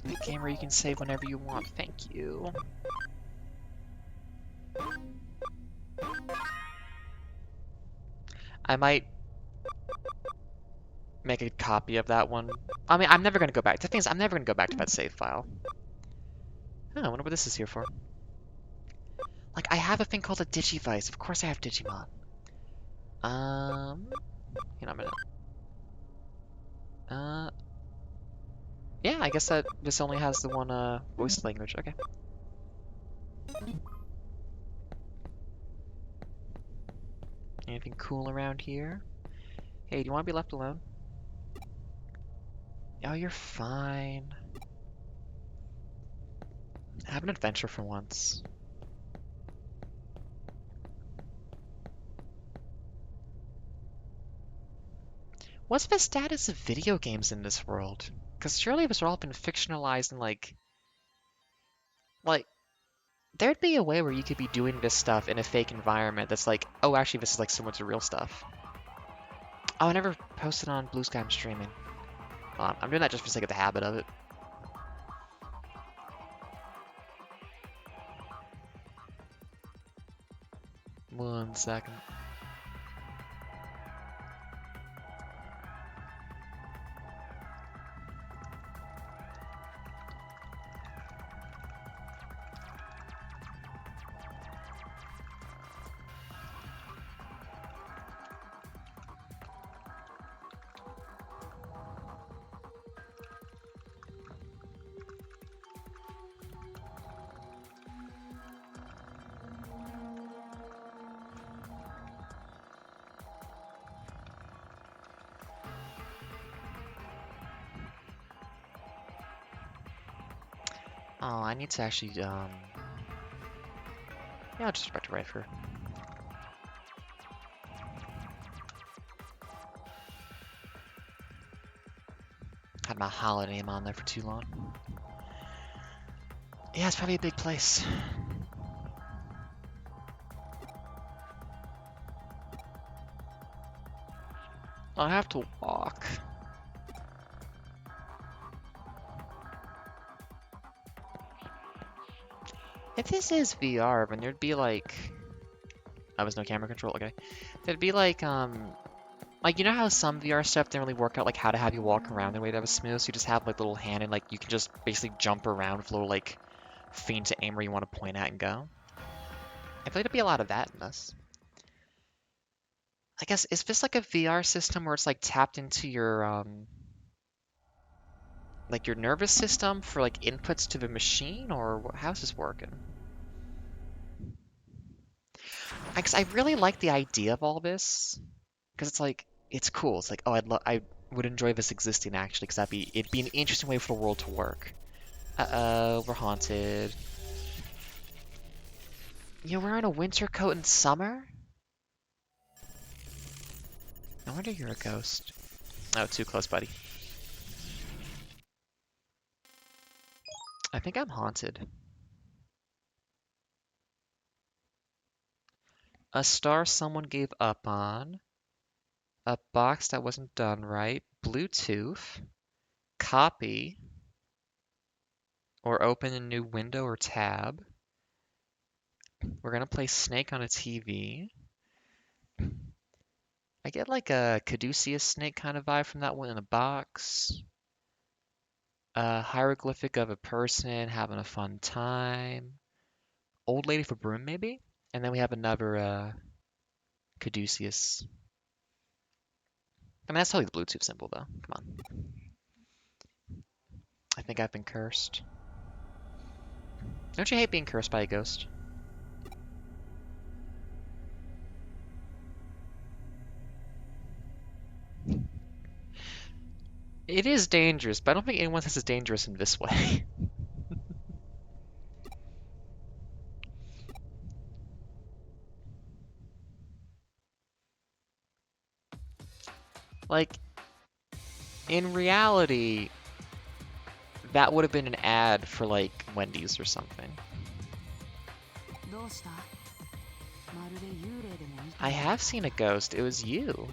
A game where you can save whenever you want. Thank you. I might make a copy of that one. I mean, I'm never going to go back. The thing is, I'm never going to go back to that save file. Oh, I wonder what this is here for. Like, I have a thing called a Digivice. Of course I have Digimon. Hang on a minute. Yeah, I guess that this only has the one, voice language. Okay. Anything cool around here? Hey, do you want to be left alone? Oh, you're fine. Have an adventure for once. What's the status of video games in this world? Because surely this has all been fictionalized and like Like, there'd be a way where you could be doing this stuff in a fake environment that's like, oh, actually, this is like similar to real stuff. Oh, I never posted on Blue Sky. I'm streaming. I'm doing that just for the sake of the habit of it. One second. Oh, I need to actually, yeah, I'll just respect to write for. Had my holiday name on there for too long. Yeah, it's probably a big place. I have to walk. If this is VR, then there'd be like, oh, there's no camera control. Okay, there'd be like you know how some VR stuff didn't really work out, like how to have you walk around in a way that was smooth. So you just have like little hand and like you can just basically jump around with little like things to aim where you want to point at and go. I feel like there'd be a lot of that in this. I guess is this like a VR system where it's like tapped into your like your nervous system for like inputs to the machine, or how's this working? I guess I really like the idea of all this because it's like it's cool. It's like, oh, I would enjoy this existing actually, because it'd be an interesting way for the world to work. Uh-oh, we're haunted. You're wearing a winter coat in summer? No wonder you're a ghost. Oh, too close, buddy. I think I'm haunted. A star someone gave up on. A box that wasn't done right. Bluetooth. Copy. Or open a new window or tab. We're gonna play Snake on a TV. I get like a Caduceus snake kind of vibe from that one in a box. A hieroglyphic of a person having a fun time. Old lady for broom, maybe? And then we have another Caduceus. I mean, that's totally the Bluetooth symbol, though. Come on. I think I've been cursed. Don't you hate being cursed by a ghost? It is dangerous, but I don't think anyone says it's dangerous in this way. Like, in reality, that would have been an ad for, like, Wendy's or something. I have seen a ghost. It was you.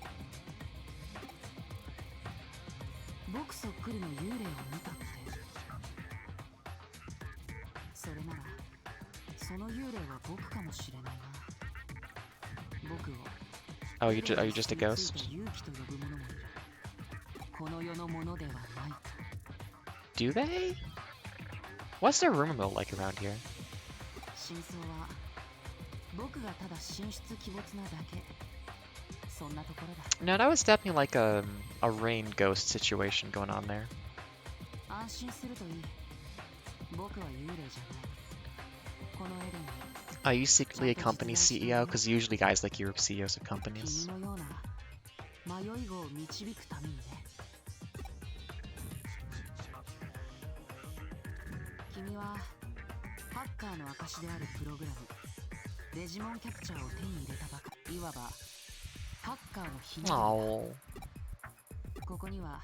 Oh, are you just a ghost? Do they? What's their rumor mill like around here? No, that was definitely like a rain ghost situation going on there. Are you secretly a company CEO? Because usually guys like you are CEOs of companies. Oh. ここには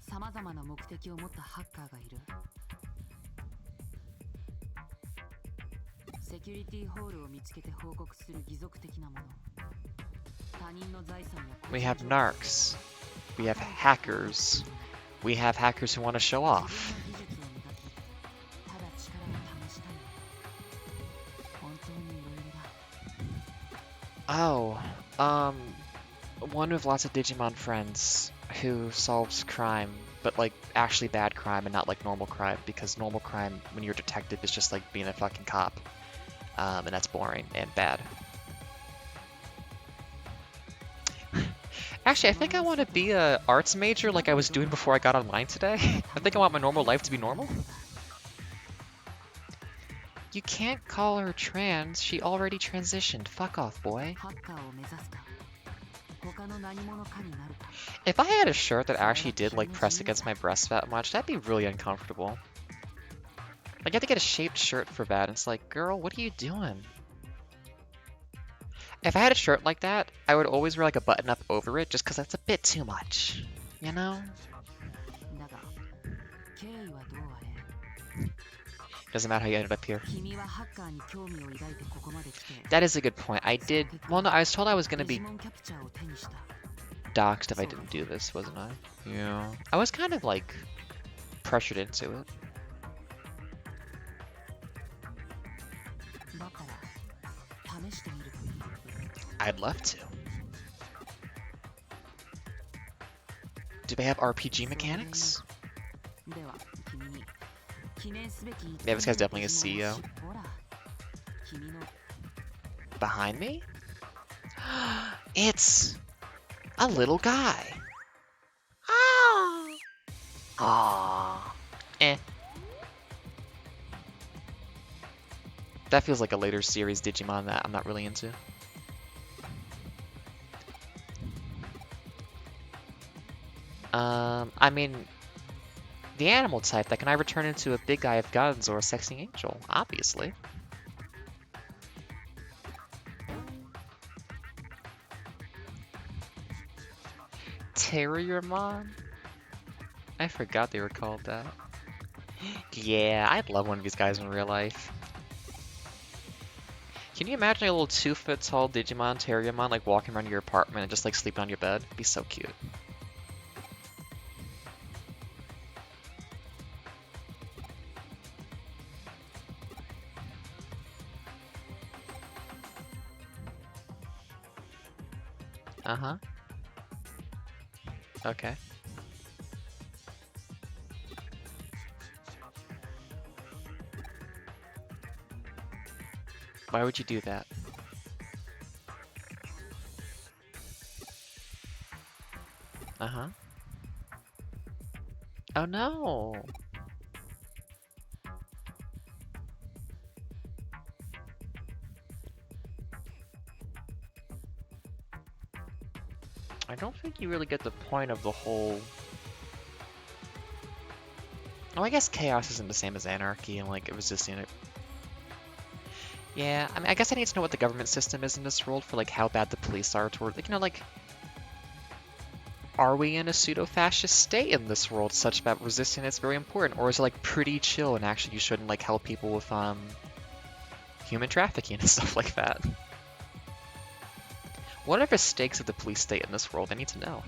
様々な目的を持ったハッカーがいる。セキュリティホールを見つけて報告する義足的なもの。他人の財産や We have narcs. We have hackers. We have hackers who want to show off. 技術を磨き、ただ力を試したい。本当にいろいろだ。 Oh, one with lots of Digimon friends who solves crime, but like actually bad crime and not like normal crime, because normal crime when you're a detective is just like being a fucking cop. And that's boring and bad. Actually, I think I want to be a arts major like I was doing before I got online today. I think I want my normal life to be normal. You can't call her trans. She already transitioned. Fuck off, boy. ハッカーを目指すか、他の何者かになるか。 If I had a shirt that actually did like press against my breast that much, that'd be really uncomfortable. Like, you have to get a shaped shirt for that. And it's like, girl, what are you doing? If I had a shirt like that, I would always wear like a button up over it just because that's a bit too much. You know? だが、経緯はどうあれ、 Doesn't matter how you ended up here. 君はハッカーに興味を抱いてここまで来て、 That is a good point. I did. Well, no, I was told I was going to デ be ジモンキャプチャーを手にした。 doxxed if I didn't do this, wasn't I? Yeah. I was kind of like pressured into it. だから試してみるといい。 I'd love to. Do they have RPG mechanics? では君に記念すべき Yeah, this guy's definitely a CEO. ほら、君の Behind me? It's a little guy. Ah. Aww. Eh. That feels like a later series Digimon that I'm not really into. I mean, the animal type, that can either turn into a big guy of guns or a sexy angel, obviously. Terriermon? I forgot they were called that. Yeah, I'd love one of these guys in real life. Can you imagine a little 2-foot tall Digimon Terriermon like walking around your apartment and just like sleeping on your bed? It'd be so cute. Uh-huh. Okay. Why would you do that? Uh-huh. Oh no! I don't think you really get the point of the whole... Oh, I guess chaos isn't the same as anarchy and like resisting it. Yeah, I mean, I guess I need to know what the government system is in this world for like how bad the police are toward, like, you know, like, are we in a pseudo-fascist state in this world such that resisting is very important, or is it like pretty chill and actually you shouldn't like help people with human trafficking and stuff like that? What are the stakes of the police state in this world? I need to know.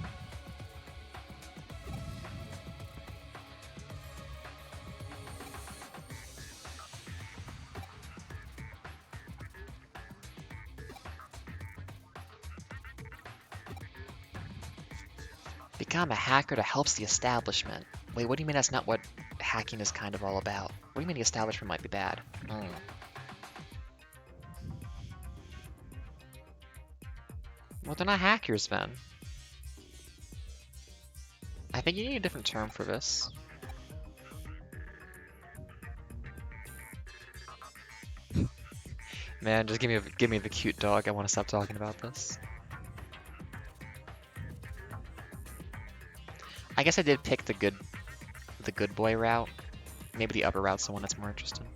Become a hacker that helps the establishment. Wait, what do you mean that's not what hacking is kind of all about? What do you mean the establishment might be bad? Well, they're not hackers then. I think you need a different term for this. Man, just give me the cute dog. I want to stop talking about this. I guess I did pick the good boy route. Maybe the upper route's the one that's more interesting.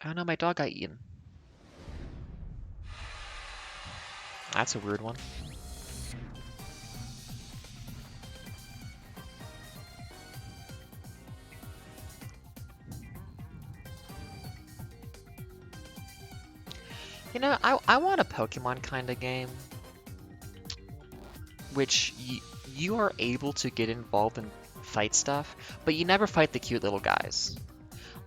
Oh no, my dog got eaten. That's a weird one. You know, I want a Pokemon kind of game, which you are able to get involved in fight stuff, but you never fight the cute little guys.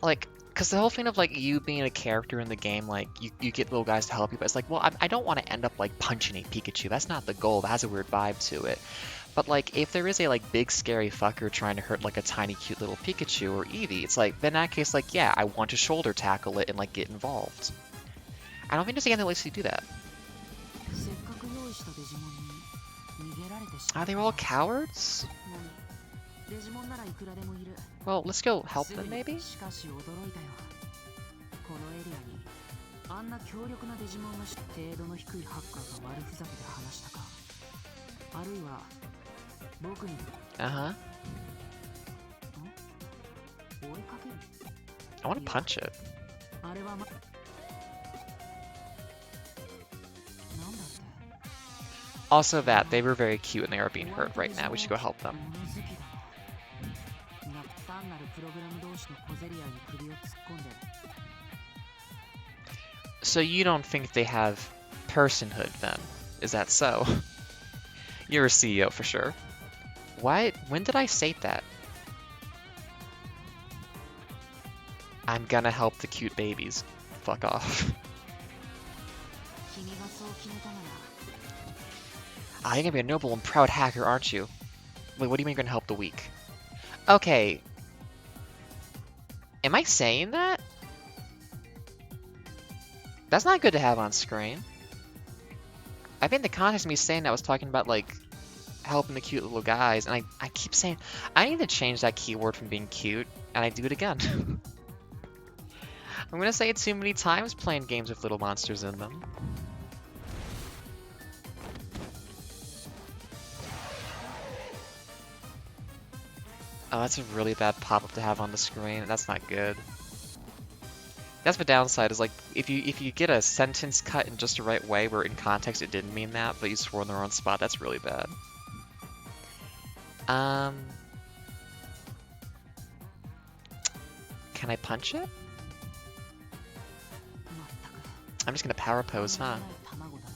Like, because the whole thing of like you being a character in the game, like you get little guys to help you, but it's like, well, I don't want to end up like punching a Pikachu. That's not the goal. That has a weird vibe to it. But like, if there is a like big scary fucker trying to hurt like a tiny cute little Pikachu or Eevee, it's like, then in that case, like, yeah, I want to shoulder tackle it and like get involved. I don't think there's a game that lets you do that. せっかく用意したデジモンに逃げられてしま Are った they all cowards? 何デジモンならいくらでもいる Well, let's go help すぐ them に maybe? しかし驚いたよこのエリアにあんな強力なデジモンの程度の低いハッカーが悪ふざけで話したかあるいは僕に Uh-huh. 追いかける I want to punch it. あれはなんだって Also that, they were very cute and they are being hurt right now. We should go help them. 物好きだな単なるプログラム同士の小競り合いに首を突っ込んで So you don't think they have personhood then? Is that so? You're a CEO for sure. What? When did I say that? I'm gonna help the cute babies. Fuck off. 君がそう決めたなら Ah, you're gonna be a noble and proud hacker, aren't you? Wait, what do you mean you're gonna help the weak? Okay. Am I saying that? That's not good to have on screen. I think the context of me saying that was talking about, like, helping the cute little guys, and I keep saying, I need to change that keyword from being cute, and I do it again. I'm gonna say it too many times playing games with little monsters in them. Oh, that's a really bad pop-up to have on the screen. That's not good. That's the downside, is like, if you get a sentence cut in just the right way, where in context it didn't mean that, but you swore in the wrong spot, that's really bad. Can I punch it? まったく I'm just gonna power pose, huh? 卵だな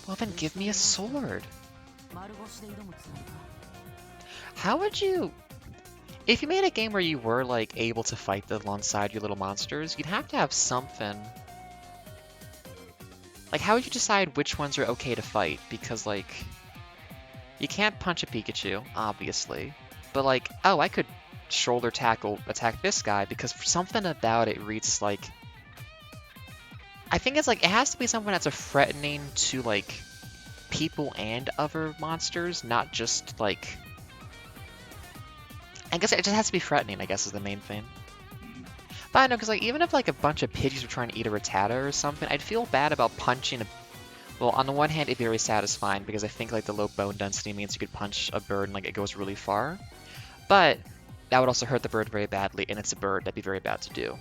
Well then give me a sword. 丸腰で挑むつもりか How would you... If you made a game where you were, like, able to fight alongside your little monsters, you'd have to have something. Like, how would you decide which ones are okay to fight? Because, like, you can't punch a Pikachu, obviously. But, like, oh, I could shoulder tackle attack this guy, because something about it reads like... I think it's like, it has to be something that's a threatening to, like, people and other monsters, not just, like... I guess it just has to be threatening, I guess, is the main thing. But I know, because like, even if like a bunch of Pidgeys were trying to eat a Rattata or something, I'd feel bad about punching a... Well, on the one hand, it'd be very satisfying, because I think like the low bone density means you could punch a bird and like it goes really far. But that would also hurt the bird very badly, and it's a bird, that'd be very bad to do.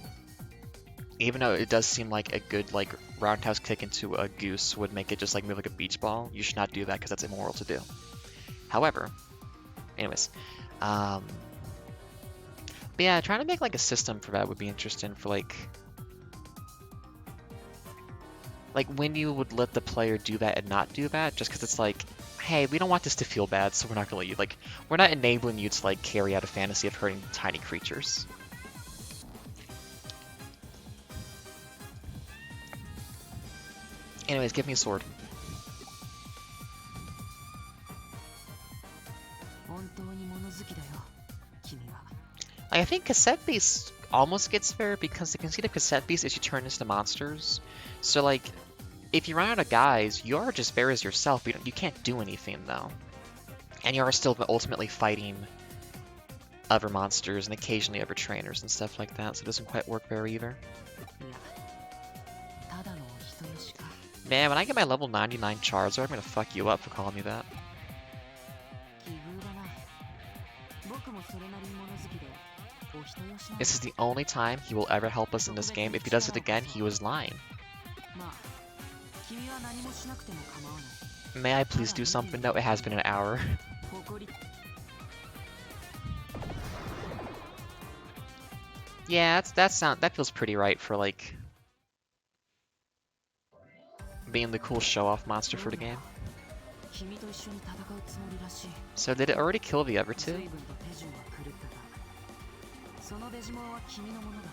Even though it does seem like a good like roundhouse kick into a goose would make it just like move like a beach ball, you should not do that because that's immoral to do. However, anyways, but yeah, trying to make like a system for that would be interesting for like when you would let the player do that and not do that, just because it's like, hey, we don't want this to feel bad, so we're not gonna let you, like, we're not enabling you to like carry out a fantasy of hurting tiny creatures. Anyways, give me a sword. 本当に物好きだよ君は Like, I think cassette beast almost gets fair, because the conceit of cassette beast is you turn into monsters. So like, if you run out of guys, you are just fair as yourself. You can't do anything though, and you are still ultimately fighting other monsters and occasionally other trainers and stuff like that. So it doesn't quite work there either. いやただのお人よしか Man, when I get my level 99 Charizard, I'm gonna fuck you up for calling me that. 奇遇だな僕もそれなりに物好きでお人よしなんだ This is the only time he will ever help us in this game. If he does it again, he was lying. まあ君は何もしなくても構わない May I please do something? No, it has been an hour. 誇り Yeah, that feels pretty right for like being the cool show-off monster for the game. 君と一緒に戦うつもりらしい。 So did it already kill the other 随 two? 分と手順は狂ったが、そのデジモンは君のものだ。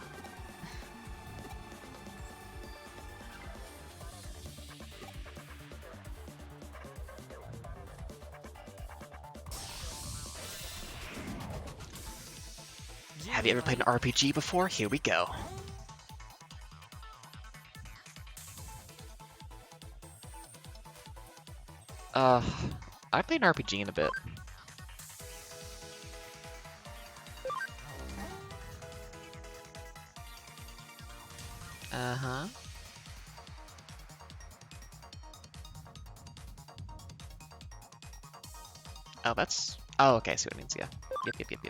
Have you ever played an RPG before? Here we go. I played an RPG in a bit. Uh-huh. Oh, that's... Oh, okay, I see what it means, yeah. Yep.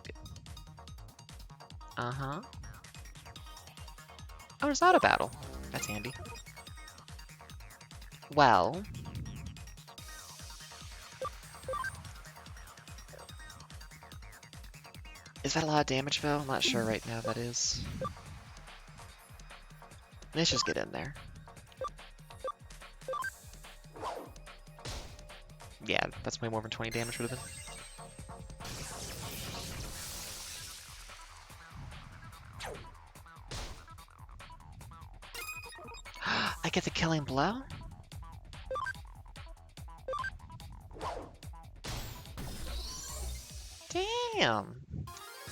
Uh-huh. Oh, there's auto battle. That's handy. Well... Is that a lot of damage, though? I'm not sure right now that is. Let's just get in there. Yeah, that's way more than 20 damage would have been. I get the killing blow? Damn!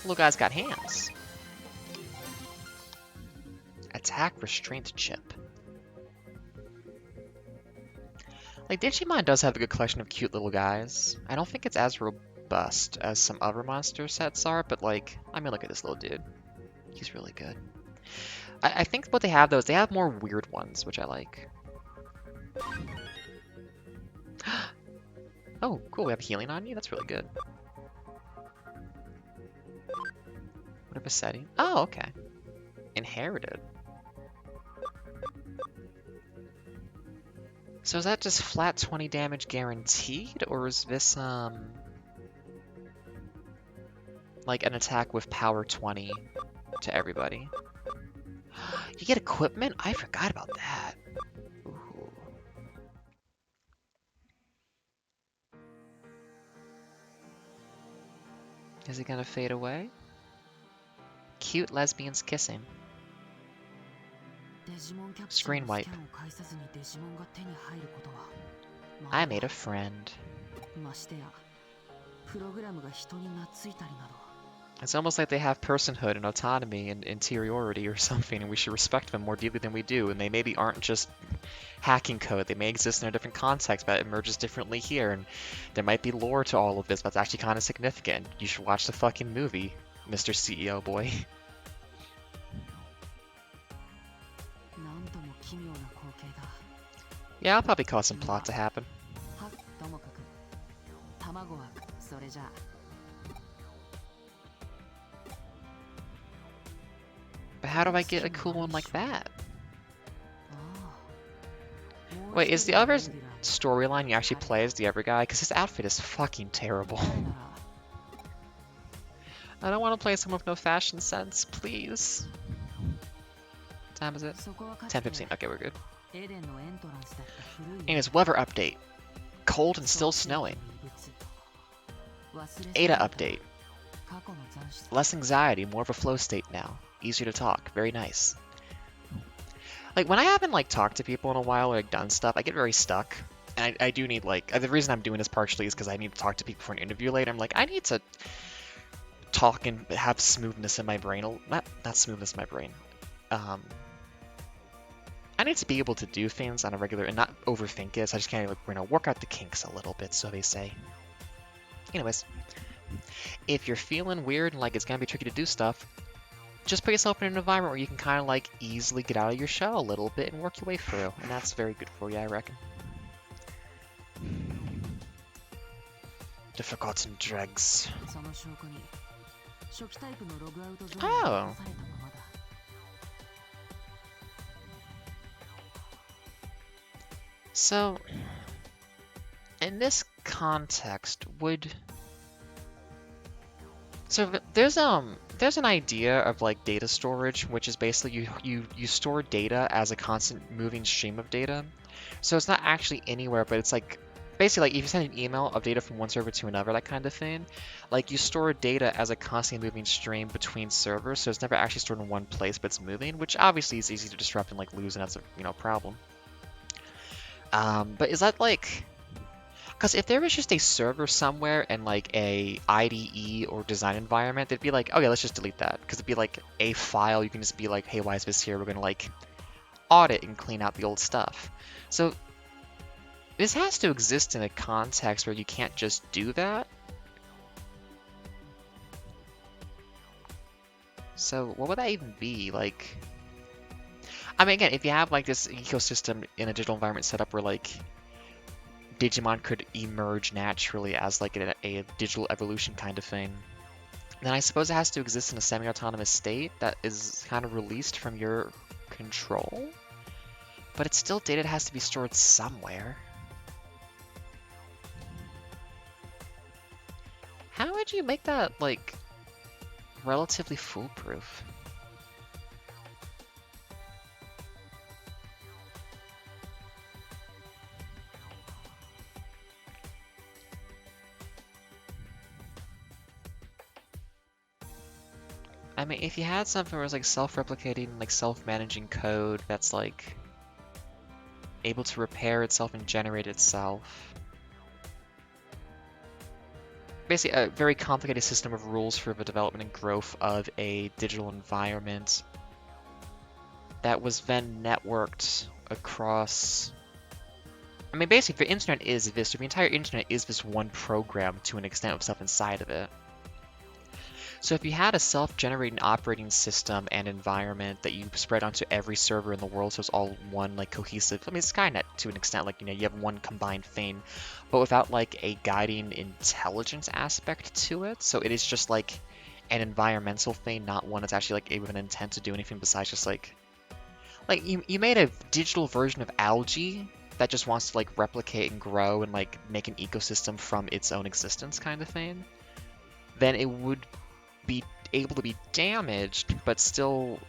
Little guy's got hands. Attack restraint chip. Like, Digimon does have a good collection of cute little guys. I don't think it's as robust as some other monster sets are, but like, I mean, look at this little dude. He's really good. I think what they have, though, is they have more weird ones, which I like. Oh, cool, we have healing on you? That's really good. Whatever setting. Oh, okay. Inherited. So is that just flat 20 damage guaranteed, or is this, like an attack with power 20 to everybody? You get equipment? I forgot about that. Ooh. Is it gonna fade away? Cute lesbians kissing. Screen wipe. I made a friend. It's almost like they have personhood and autonomy and interiority or something, and we should respect them more deeply than we do. And they maybe aren't just hacking code. They may exist in a different context, but it emerges differently here. And there might be lore to all of this, but it's actually kind of significant. You should watch the fucking movie, Mr. CEO boy. Yeah, I'll probably cause some plot to happen. But how do I get a cool one like that? Wait, is the other storyline you actually play as the other guy? Because his outfit is fucking terrible. I don't want to play someone with no fashion sense, please. What time is it? 10:15. Okay, we're good. Anyways, weather update. Cold and still snowing. Ada update. Less anxiety, more of a flow state now. Easier to talk. Very nice. Like, when I haven't, like, talked to people in a while or, like, done stuff, I get very stuck. And I do need, like... The reason I'm doing this partially is because I need to talk to people for an interview later. I'm like, I need to talk and have smoothness in my brain. Not smoothness in my brain. I need to be able to do things on a regular and not overthink it. So I just kind of, like, work out the kinks a little bit, so they say. Anyways, if you're feeling weird and like it's gonna be tricky to do stuff, just put yourself in an environment where you can kind of like easily get out of your shell a little bit and work your way through, and that's very good for you, I reckon. The Forgotten Dregs. Oh. So, in this context, there's an idea of like data storage, which is basically you store data as a constant moving stream of data. So it's not actually anywhere, but it's like basically like if you send an email of data from one server to another, that kind of thing. Like you store data as a constantly moving stream between servers, so it's never actually stored in one place, but it's moving, which obviously is easy to disrupt and like lose, and that's a problem. But is that like, because if there was just a server somewhere and like a IDE or design environment, they'd be like, okay, let's just delete that, because it'd be like a file. You can just be like, hey, why is this here? We're gonna like audit and clean out the old stuff. So this has to exist in a context where you can't just do that. So what would that even be? Like, I mean, again, if you have like this ecosystem in a digital environment set up where like Digimon could emerge naturally as like a digital evolution kind of thing, then I suppose it has to exist in a semi-autonomous state that is kind of released from your control. But it's still data that has to be stored somewhere. How would you make that, like, relatively foolproof? I mean, if you had something where it's like self-replicating, like self-managing code that's like able to repair itself and generate itself. Basically, a very complicated system of rules for the development and growth of a digital environment that was then networked across. I mean, basically, the internet is this. The entire internet is this one program to an extent with stuff inside of it. So if you had a self-generating operating system and environment that you spread onto every server in the world, so it's all one like cohesive, I mean, it's Skynet to an extent, like, you have one combined thing, but without like a guiding intelligence aspect to it. So it is just like an environmental thing, not one that's actually like with an intent to do anything besides just like you made a digital version of algae that just wants to like replicate and grow and like make an ecosystem from its own existence kind of thing. Then it would be able to be damaged, but still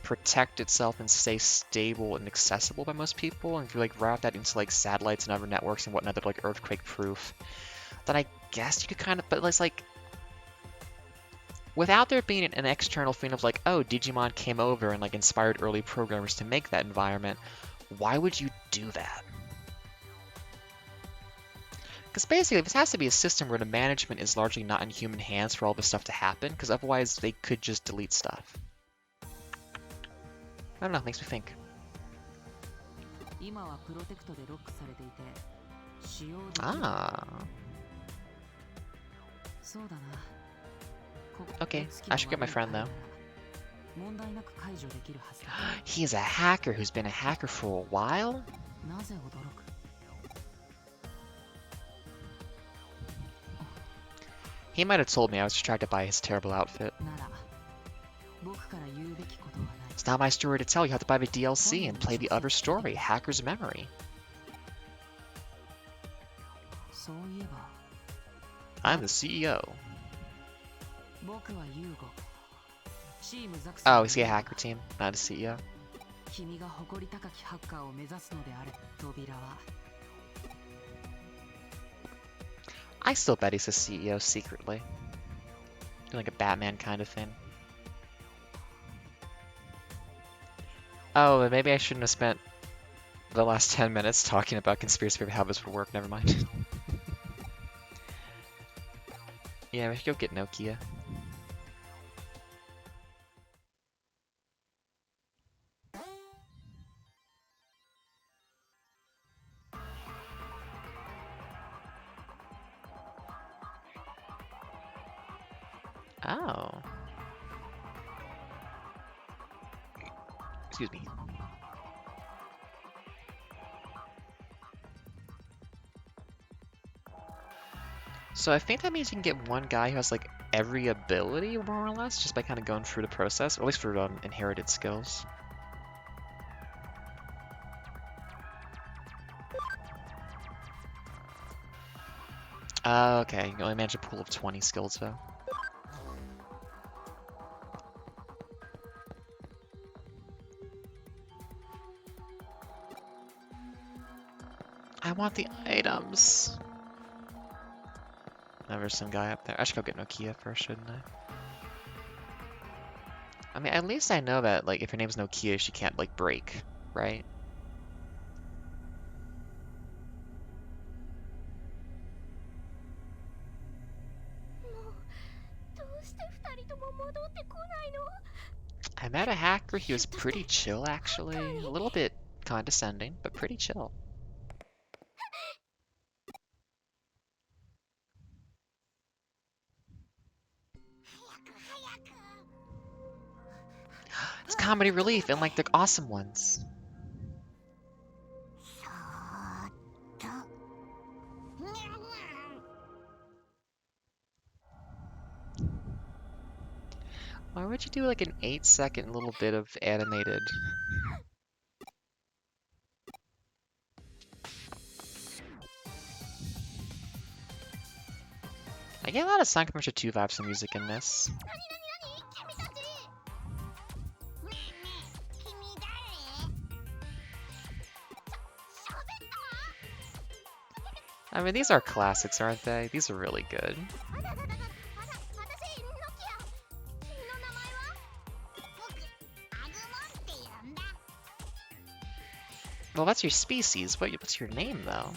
protect itself and stay stable and accessible by most people. And if you like route that into like satellites and other networks and whatnot that are like earthquake proof, then I guess you could kind of, but it's like without there being an external thing of like, oh, Digimon came over and like inspired early programmers to make that environment, why would you do that? Because basically, this has to be a system where the management is largely not in human hands for all this stuff to happen, because otherwise they could just delete stuff. I don't know, makes me think. Ah. Okay, I should get my friend though. He's a hacker who's been a hacker for a while? He might have told me I was distracted by his terrible outfit. It's not my story to tell. You have to buy the DLC and play the other story, Hacker's Memory. I'm the CEO. Oh, is he a hacker team, not a CEO? I still bet he's a CEO secretly. Doing like a Batman kind of thing. Oh, maybe I shouldn't have spent the last 10 minutes talking about conspiracy theory, how this would work. Never mind. Yeah, we should go get Nokia. Oh. Excuse me. So I think that means you can get one guy who has like every ability, more or less, just by kind of going through the process, or at least for inherited skills. Okay, you can only manage a pool of 20 skills though. I want the items. Now there's some guy up there. I should go get Nokia first, shouldn't I? I mean, at least I know that, like, if her name's Nokia, she can't, like, break, right? I met a hacker. He was pretty chill, actually. A little bit condescending, but pretty chill. It's comedy relief and, like, the awesome ones. Why would you do, like, an 8-second little bit of animated? I get a lot of Sonic Adventure 2 vibes from music in this. I mean, these are classics, aren't they? These are really good. Well, that's your species. What's your name, though?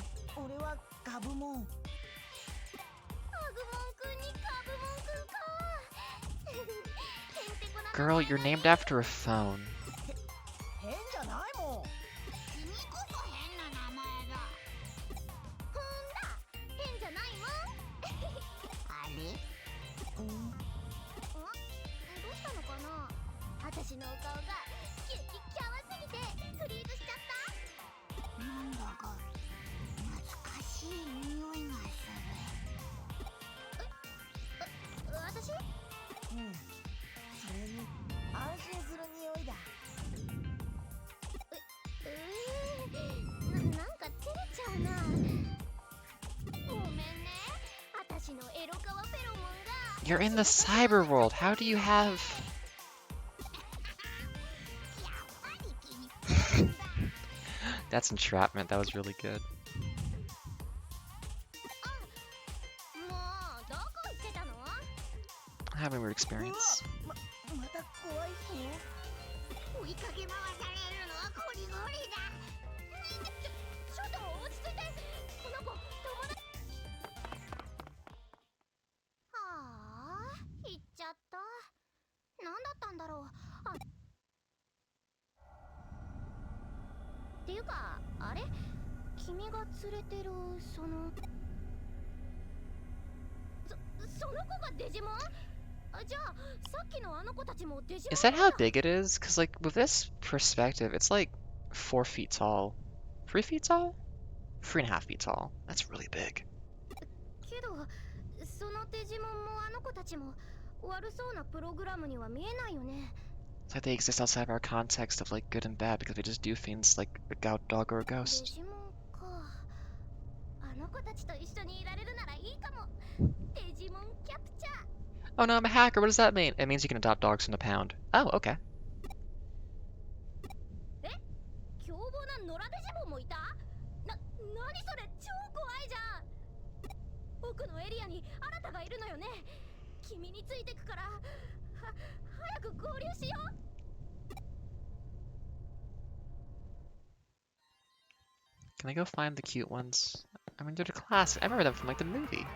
Girl, you're named after a phone. You're in the cyber world. How do you have... That's entrapment. That was really good. Having a weird experience. Is that how big it is? Because, like, with this perspective, it's like 4 feet tall. 3 feet tall? 3.5 feet tall. That's really big. It's like they exist outside of our context of, like, good and bad because they just do things like a dog or a ghost. Oh no, I'm a hacker. What does that mean? It means you can adopt dogs from the pound. Oh, okay. Can I go find the cute ones? I mean, they're the classic. I remember them from, like, the movie.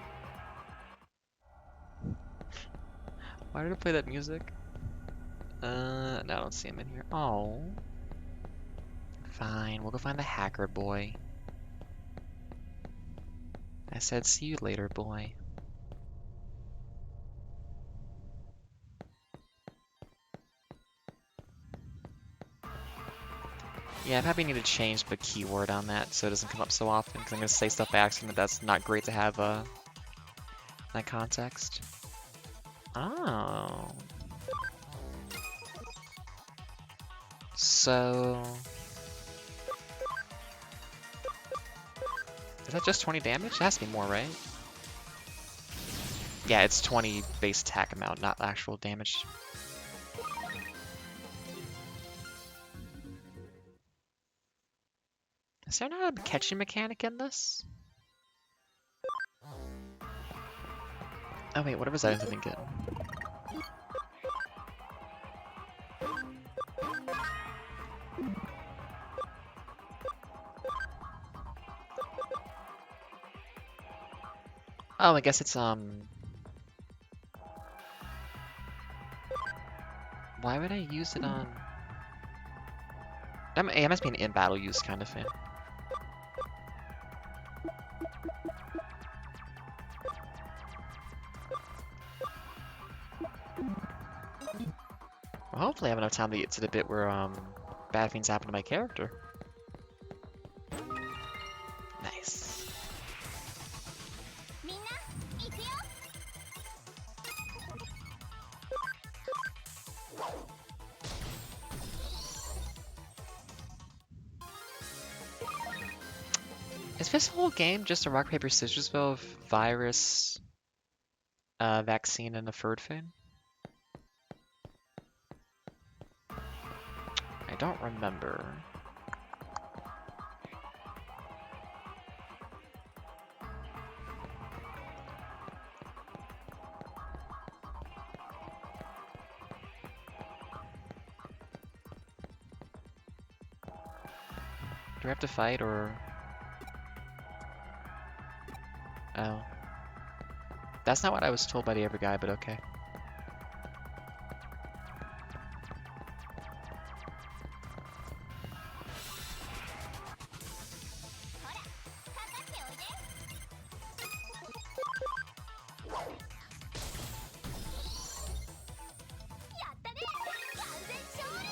Why did I play that music? No, I don't see him in here. Oh. Fine, we'll go find the hacker boy. I said, see you later, boy. Yeah, I probably need to change the keyword on that so it doesn't come up so often, because I'm going to say stuff by accident that's not great to have that context. Oh. So... Is that just 20 damage? It has to be more, right? Yeah, it's 20 base attack amount, not actual damage. Is there not a catching mechanic in this? Oh wait, what was I even getting? Oh, I guess it's why would I use it on? It must be an in-battle use kind of thing. Well, hopefully I have enough time to get to the bit where bad things happen to my character. Nice. みんな行くよ Is this whole game just a rock paper scissorsville virus vaccine and a third thing? I don't remember. Do we have to fight or? Oh. That's not what I was told by the other guy, but okay. ほらかかっておいでやったね完全勝利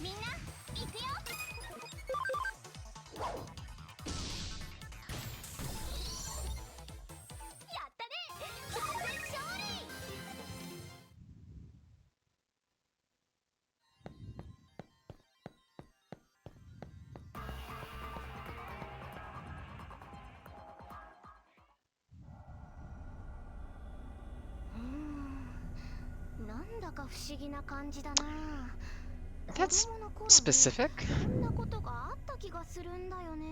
みんな行くよやったね完全勝利 なんだか不思議な感じだな That's 子供の頃ね specific. こんなことがあった気がするんだよね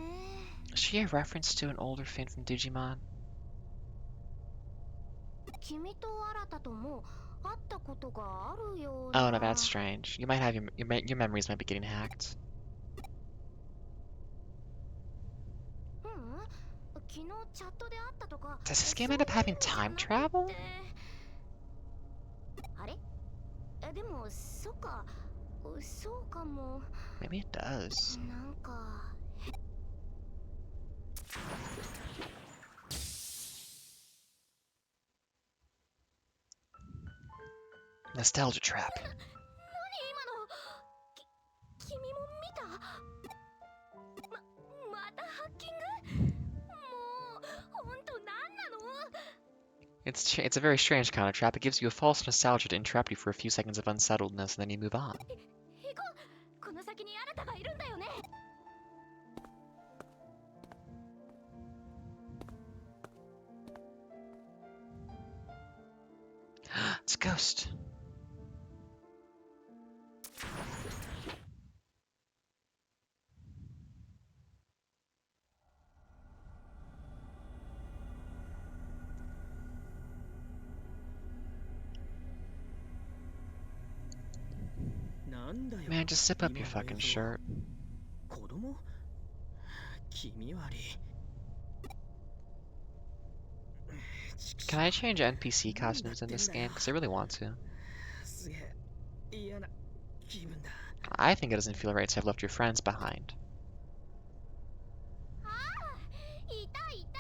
Is she a reference to an older thing from Digimon? 君と新とも会ったことがあるよう Oh な no, that's strange. You might have your memories might be getting hacked. うん昨日チャットで会ったとか Does this game end up having time travel? あれでもそっかそうかも Maybe it does. なんか Nostalgia trap. 何今の君も見たまたハッキングもうほんと何なの It's a very strange kind of trap. It gives you a false nostalgia to entrap you for a few seconds of unsettledness, and then you move on. 行こうこの先に新がいるんだよね It's a ghost. Man, just zip up your fucking shirt. 子供気味悪い Can I change NPC costumes in this game? Because I really want to. すげえ嫌な気分だ I think it doesn't feel right to have left your friends behind. ああいたいた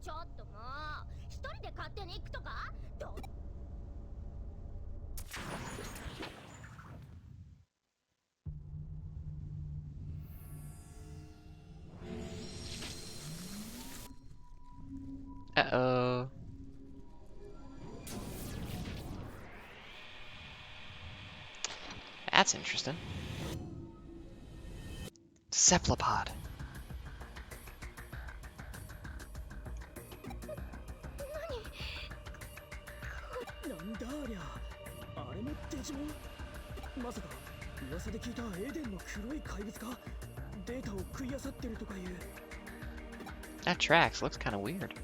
ちょっともう一人で勝手に行くとかど Uh-oh. That's interesting. Cephalopod. なんだありゃ。あれもデジモン。まさか噂で聞いたエデンの黒い怪物か。データを食い漁ってるとかいう。 That tracks. Looks kind of weird.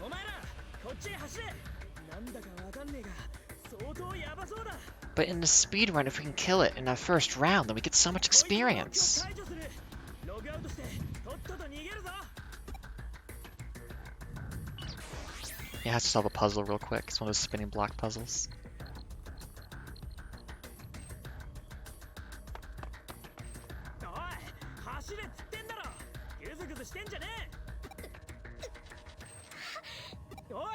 お前らこっちへ走れ。なんだかわかんねえが相当ヤバそうだ。 But in the speed run, if we can kill it in the first round, then we get so much こいつのロックを experience. 解除する。ログアウトしてとっとと逃げるぞ。 Yeah, it has to solve a puzzle real quick. It's one of those spinning block puzzles. おい走れっつってんだろ。グズグズしてんじゃねえ。おい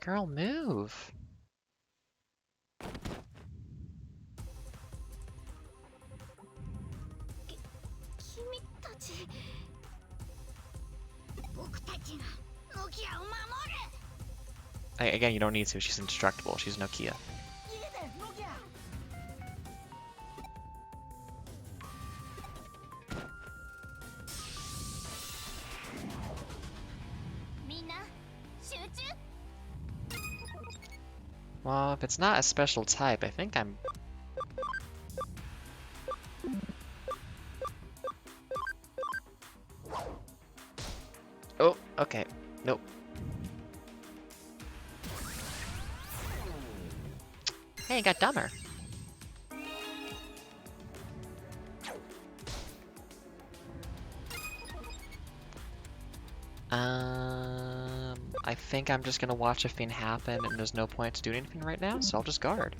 Girl, move. 君たち僕たちがノキアを守る。 Again, you don't need to. She's indestructible. She's Nokia. 逃げてノキア。 みんな集中。 Well, if it's not a special type, I think I'm... Oh, okay. Nope. Hey, it got dumber. I think I'm just gonna watch a thing happen and there's no point to do anything right now, so I'll just guard.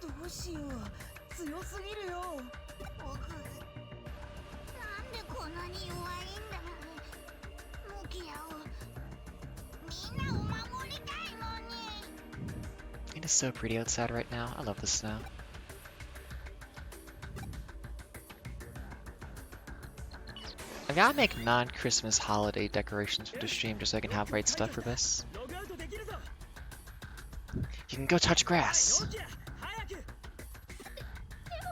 どうしよう。強すぎるよ。僕なんでこんなに弱いんだ。ノキアをみんなを守りたいのに。 It is so pretty outside right now. I love the snow. I gotta make non-Christmas holiday decorations for the stream just so I can have right stuff for this. ログアウトできるぞ。 You can go touch grass. ノキア早く。 でも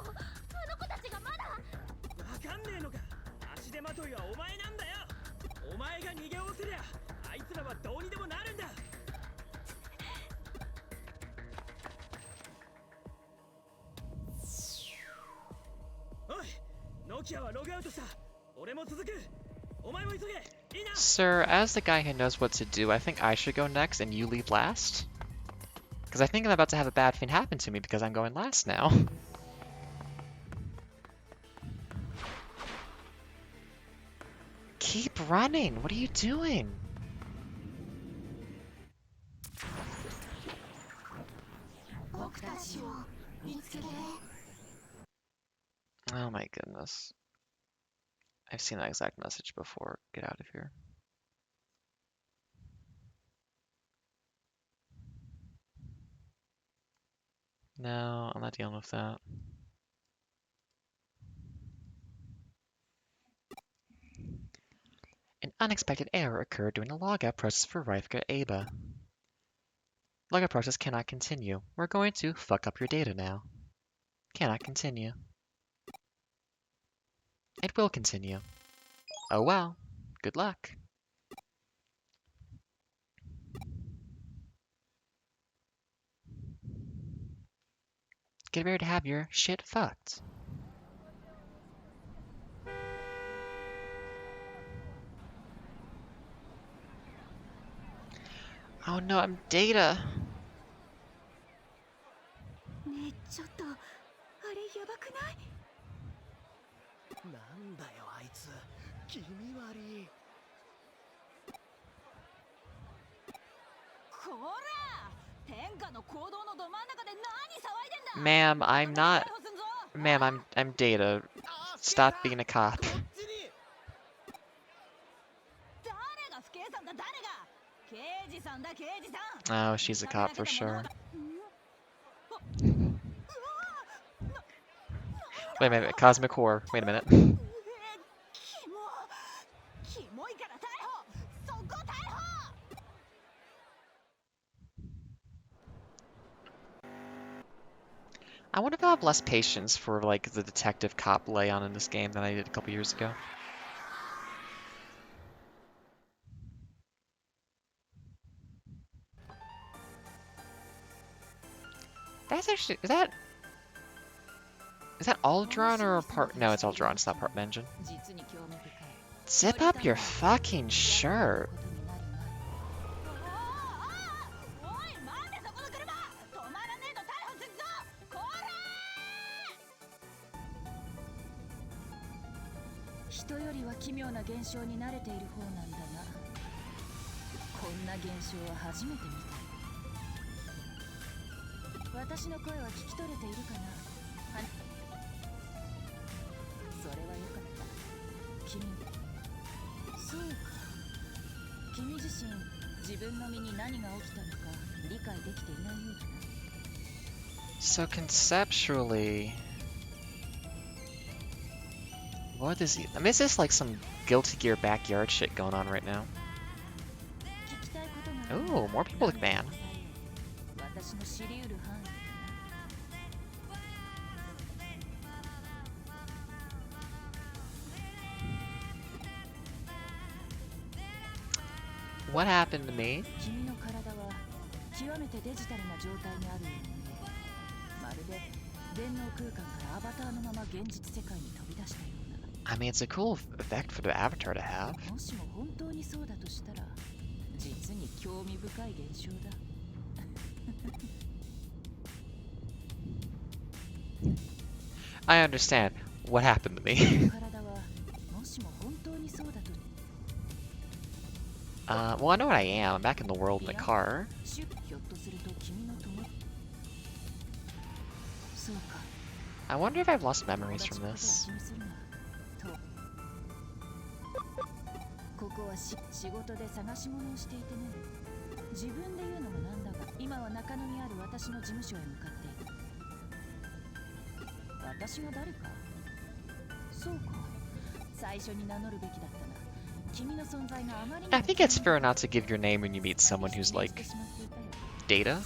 あの子たちがまだ。 わかんねえのか。足手まといはお前なんだよ。お前が逃げおせりゃあいつらはどうにでもなるんだ。おいノキアはログアウトした。俺も続く。お前も急げ。いいな。 Sir, as the guy who knows what to do, I think I should go next and you leave last. Because I think I'm about to have a bad thing happen to me because I'm going last now. Keep running! What are you doing? Oh my goodness. I've seen that exact message before. Get out of here. No, I'm not dealing with that. An unexpected error occurred during the logout process for Rivka Aba. Logout process cannot continue. We're going to fuck up your data now. Cannot continue. It will continue. Oh well. Good luck. Get ready to have your shit fucked. Oh no, I'm Data. ねえちょっとあれやばくない？ なんだよあいつ。気味悪い。 こら天下の行動のど真ん中で何騒いでんだ。 Ma'am, I'm not. 逮捕すんぞ。Ma'am, I'm Data. Stop being a cop. 誰が不敬さんだ誰が刑事さんだ刑事さん Oh, she's a cop for sure. Wait a minute, Cosmic Horror. Wait a minute. キモキモいから逮捕そこ逮捕 I wonder if I'll have less patience for like the detective cop lay-on in this game than I did a couple years ago. That's actually is that all drawn or part? No, it's all drawn. It's not part of engine. 実に興味深い Zip up your fucking shirt. おい待てそこの車止まらねえと逮捕するぞこら人よりは奇妙な現象に慣れている方なんだなこんな現象は初めて見た私の声は聞き取れているかなそれはよかった君そうか君自身自分の身に何が起きたのか理解できていないようだな So conceptually, what is he? I mean, is this like some Guilty Gear backyard shit going on right now? 聞きたいことがある Ooh, more people like ban. 私の知り得る範囲 What happened to me? 君の体は極めてデジタルな状態にあるように見えるまるで電脳空間からアバターのまま現実世界に飛び出したような I mean, it's a cool effect for the avatar to have. もしも本当にそうだとしたら実に興味深い現象だ I understand. What happened to me? 体はもしも本当にそうだと Well, I know what I am. I'm back in the world in the car. ひょっとすると君の友そうか I wonder if I've lost memories from 友達 this. のことは気にするなとここは仕事で探し物をしていてね自分で言うのもなんだが今は中野にある私の事務所へ向かっている私が誰かそうか最初に名乗るべきだったな君の存在があまりに I think it's fair not to give your name when you meet someone who's like Data.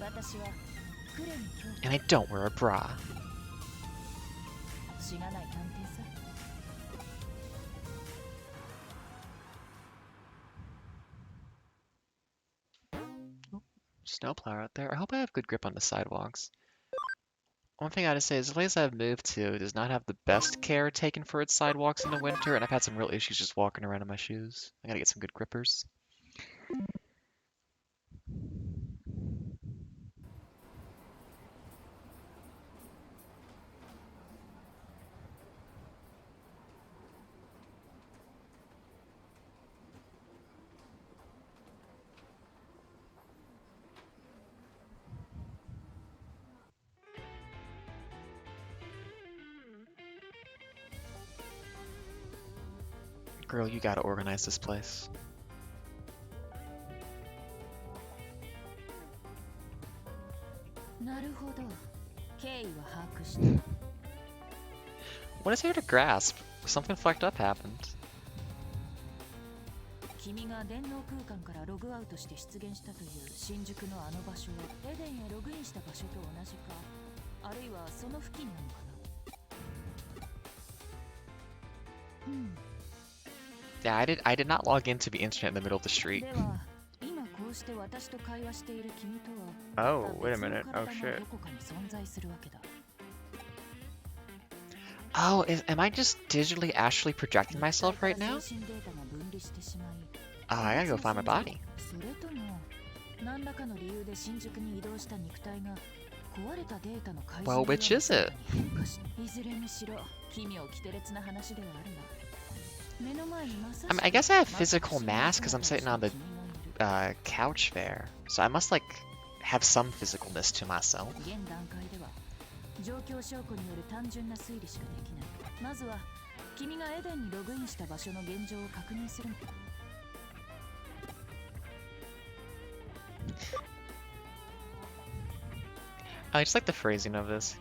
私はクレに興味 And I don't wear a bra. しがない探偵さ Snowplow out there. I hope I have good grip on the sidewalks. One thing I gotta say is the place I've moved to does not have the best care taken for its sidewalks in the winter, and I've had some real issues just walking around in my shoes. I gotta get some good grippers. Girl, you gotta organize this place. なるほど経緯は把握した What is here to grasp? Something fucked up happened. 君が電脳空間からログアウトして出現したという新宿のあの場所はエデンへログインした場所と同じかあるいはその付近なのかなうん Yeah, I did not log into the internet in the middle of the street. では今こうして私と会話している君とは Oh, wait a minute. Oh 別の体 shit. のどこかに存在するわけだ Oh, am I just digitally astrally projecting myself right now? 精神データが分離してしまい Oh, I gotta go find my body. それとも何らかの理由で新宿に移動した肉体が壊れたデータの改 Well, which is it? いずれにしろ奇妙奇て烈な話ではあるが目の前にまさし I mean, I guess I have physical mass because I'm sitting on the couch there. So I must like have some physicalness to myself. 現段階では状況証拠による単純な推理しかできない。まずは君がエデンにログインした場所の現状を確認する。 I just like the phrasing of this.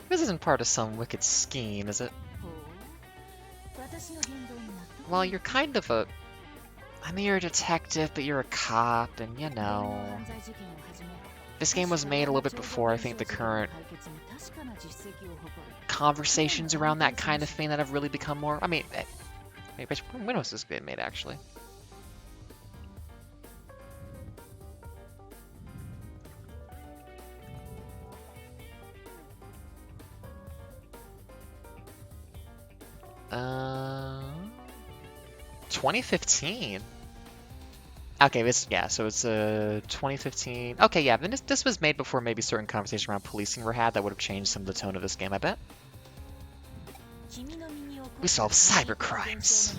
This isn't part of some wicked scheme, is it? ほう、私の言動に納得。 Well, you're kind of a... I mean, you're a detective, but you're a cop, and you know... This game was made a little bit before, I think, the current conversations around that kind of thing that have really become more... I mean, when was this game made, actually? Uh... 2015? Okay, so it's 2015. Okay, yeah, then this was made before maybe certain conversations around policing were had that would have changed some of the tone of this game, I bet. We solve cyber crimes.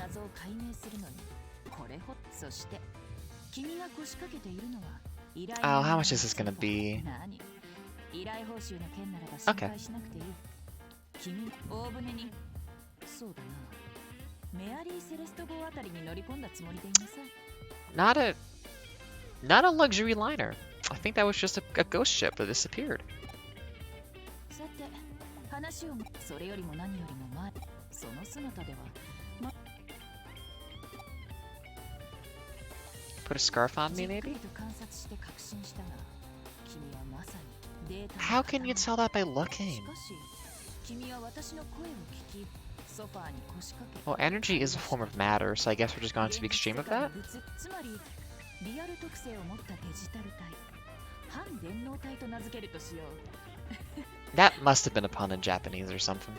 Oh, how much is this gonna be? Okay. Not a luxury liner. I think that was just a ghost ship that disappeared. Put a scarf on me, maybe? How can you tell that by looking? Well, energy is a form of matter, so I guess we're just going to the extreme of that? That must have been a pun in Japanese or something.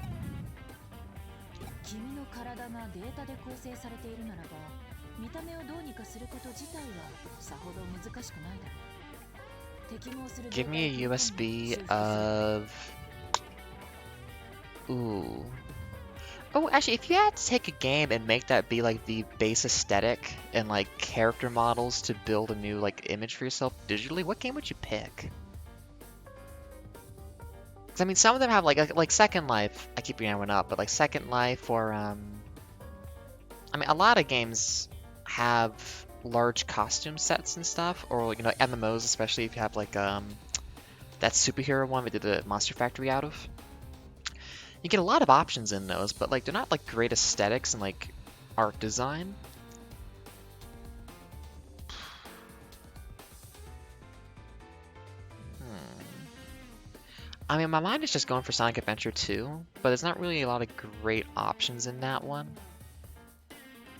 Give me a USB of... Ooh. Oh, actually, if you had to take a game and make that be like the base aesthetic and like character models to build a new like image for yourself digitally, what game would you pick? Because I mean, some of them have like Second Life. I keep bringing one up, but like Second Life or I mean, a lot of games have large costume sets and stuff, or you know, MMOs, especially if you have like that superhero one we did the Monster Factory out of. You get a lot of options in those, but like they're not like great aesthetics and like art design. I mean, my mind is just going for Sonic Adventure 2, but there's not really a lot of great options in that one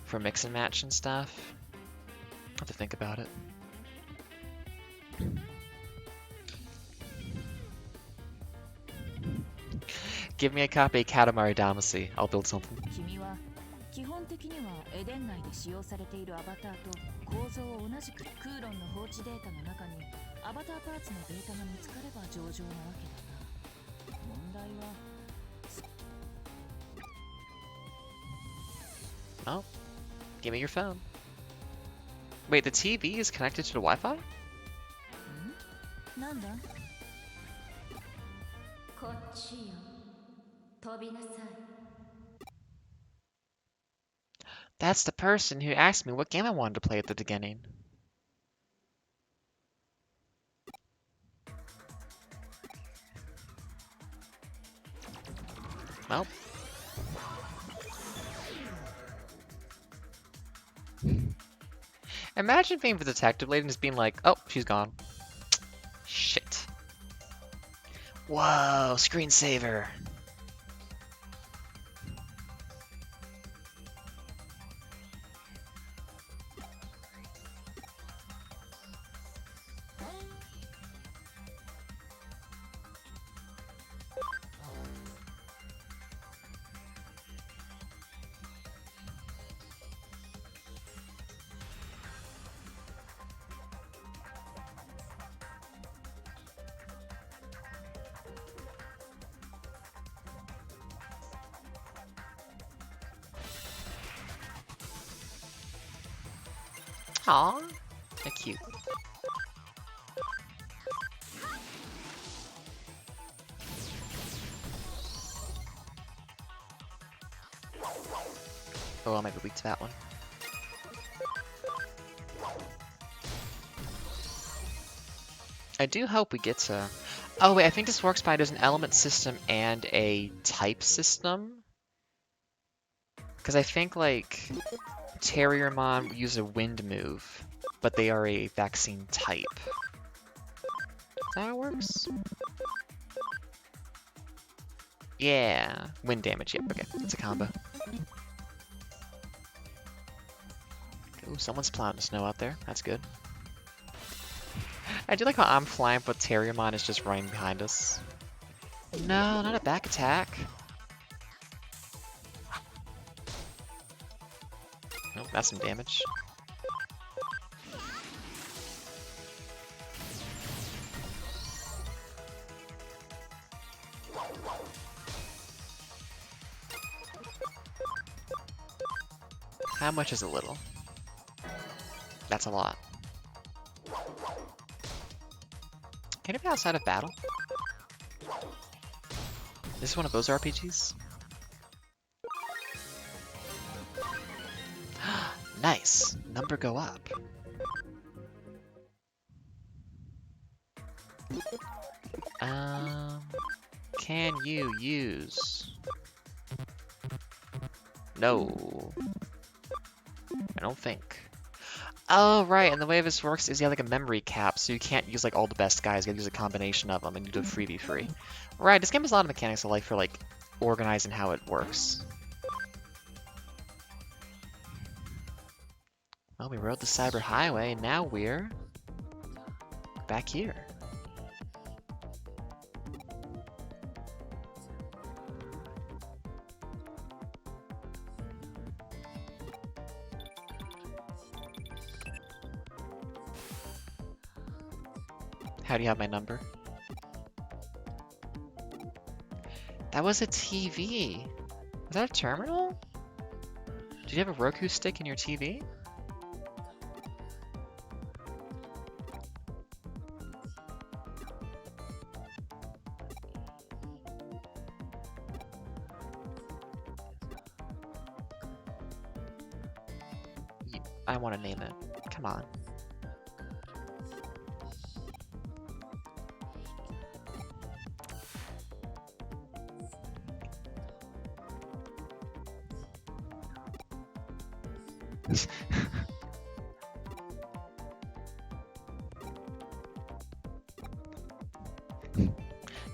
for mix and match and stuff. I'll have to think about it. Give me a copy of Katamari Damacy. I'll build something. 基本的にはエデン内で使用されているアバターと構造を同じくクーロンの放置データの中にアバターパーツのデータが見つかれば上々なわけだな。問題は Oh, give me your phone. Wait, the TV is connected to the Wi-Fi? なんだ? こっちよ。飛びなさい。 That's the person who asked me what game I wanted to play at the beginning. Well. Imagine being the detective lady and just being like, oh, she's gone. Shit. Whoa, screensaver. Aw, they're cute. Oh, I might be weak to that one. I do hope we get to... Oh wait, I think this works by there's an element system and a type system. Because I think, like, Terriermon use a wind move, but they are a vaccine type. Is that how it works? Yeah, wind damage, yep, okay, it's a combo. Ooh, someone's plowing the snow out there, that's good. I do like how I'm flying, but Terriermon is just running behind us. No, not a back attack. Nope, that's some damage. How much is a little? That's a lot. Can it be outside of battle? Is this one of those RPGs? Nice! Number go up. Can you use... No. I don't think. Oh, right, and the way this works is you have like a memory cap, so you can't use like all the best guys, you gotta use a combination of them and you do a 3v3. Right, this game has a lot of mechanics I like for like organizing how it works. Well, we rode the cyber highway, and now we're back here. How do you have my number? That was a TV. Was that a terminal? Did you have a Roku stick in your TV? I want to name it. Come on.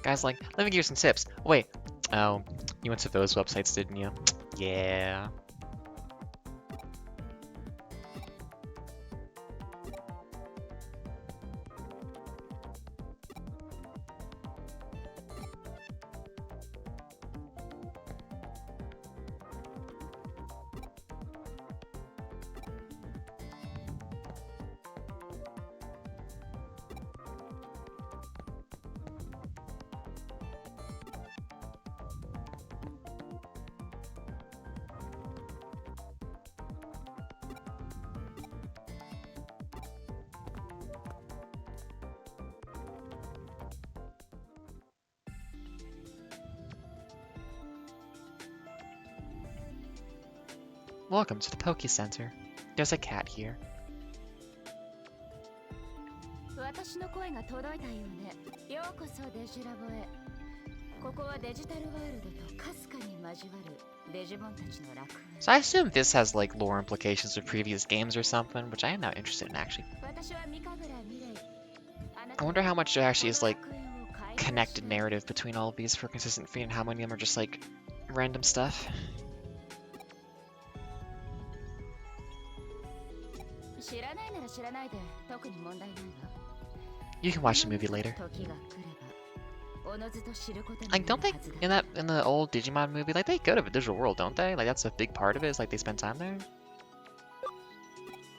Guys like, let me give you some tips. Wait. Oh, you went to those websites, didn't you? Yeah. Welcome to the Poke Center. There's a cat here. 私の声が届いたようね。ようこそデジラボへ。ここはデジタルワールドとかすかに交わるデジモンたちの楽園。 So I assume this has like lore implications with previous games or something, which I am now interested in actually. 私は三神楽未来。I wonder how much there actually is like connected narrative between all of these for consistent feed and how many of them are just like random stuff. 知らないなら知らないで特に問題ないわ。 You can watch the movie later. 時が来ればおのずと知ることに Like, don't な they るはずだ。 in the old Digimon movie, like they go to the digital world, don't they? Like that's a big part of it. Is like they spend time there.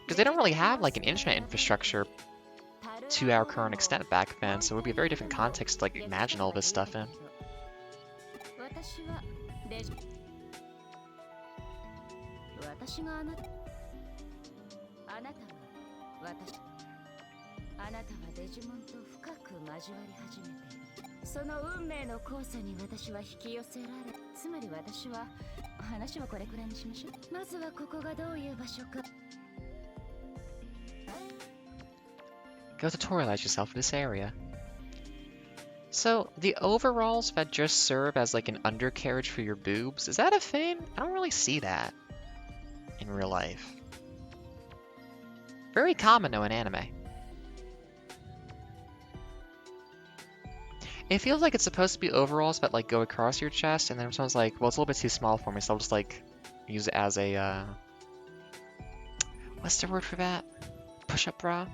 Because they don't really have like an internet infrastructure to our current extent back then, so it would be a very different context to like imagine all this stuff in. 私はデジ私があなたは私あなたはデジモンと深く交わり始めている。その運命の交差に私は引き寄せられ、つまり私は話はこれくらいにしましょう。まずはここがどういう場所か。Go tutorialize yourself in this area. So, the overalls that just serve as like an undercarriage for your boobs, is that a thing? I don't really see that in real life. Very common though in anime. It feels like it's supposed to be overalls that like go across your chest, and then someone's like, well, it's a little bit too small for me, so I'll just like use it as a, what's the word for that? Push-up bra?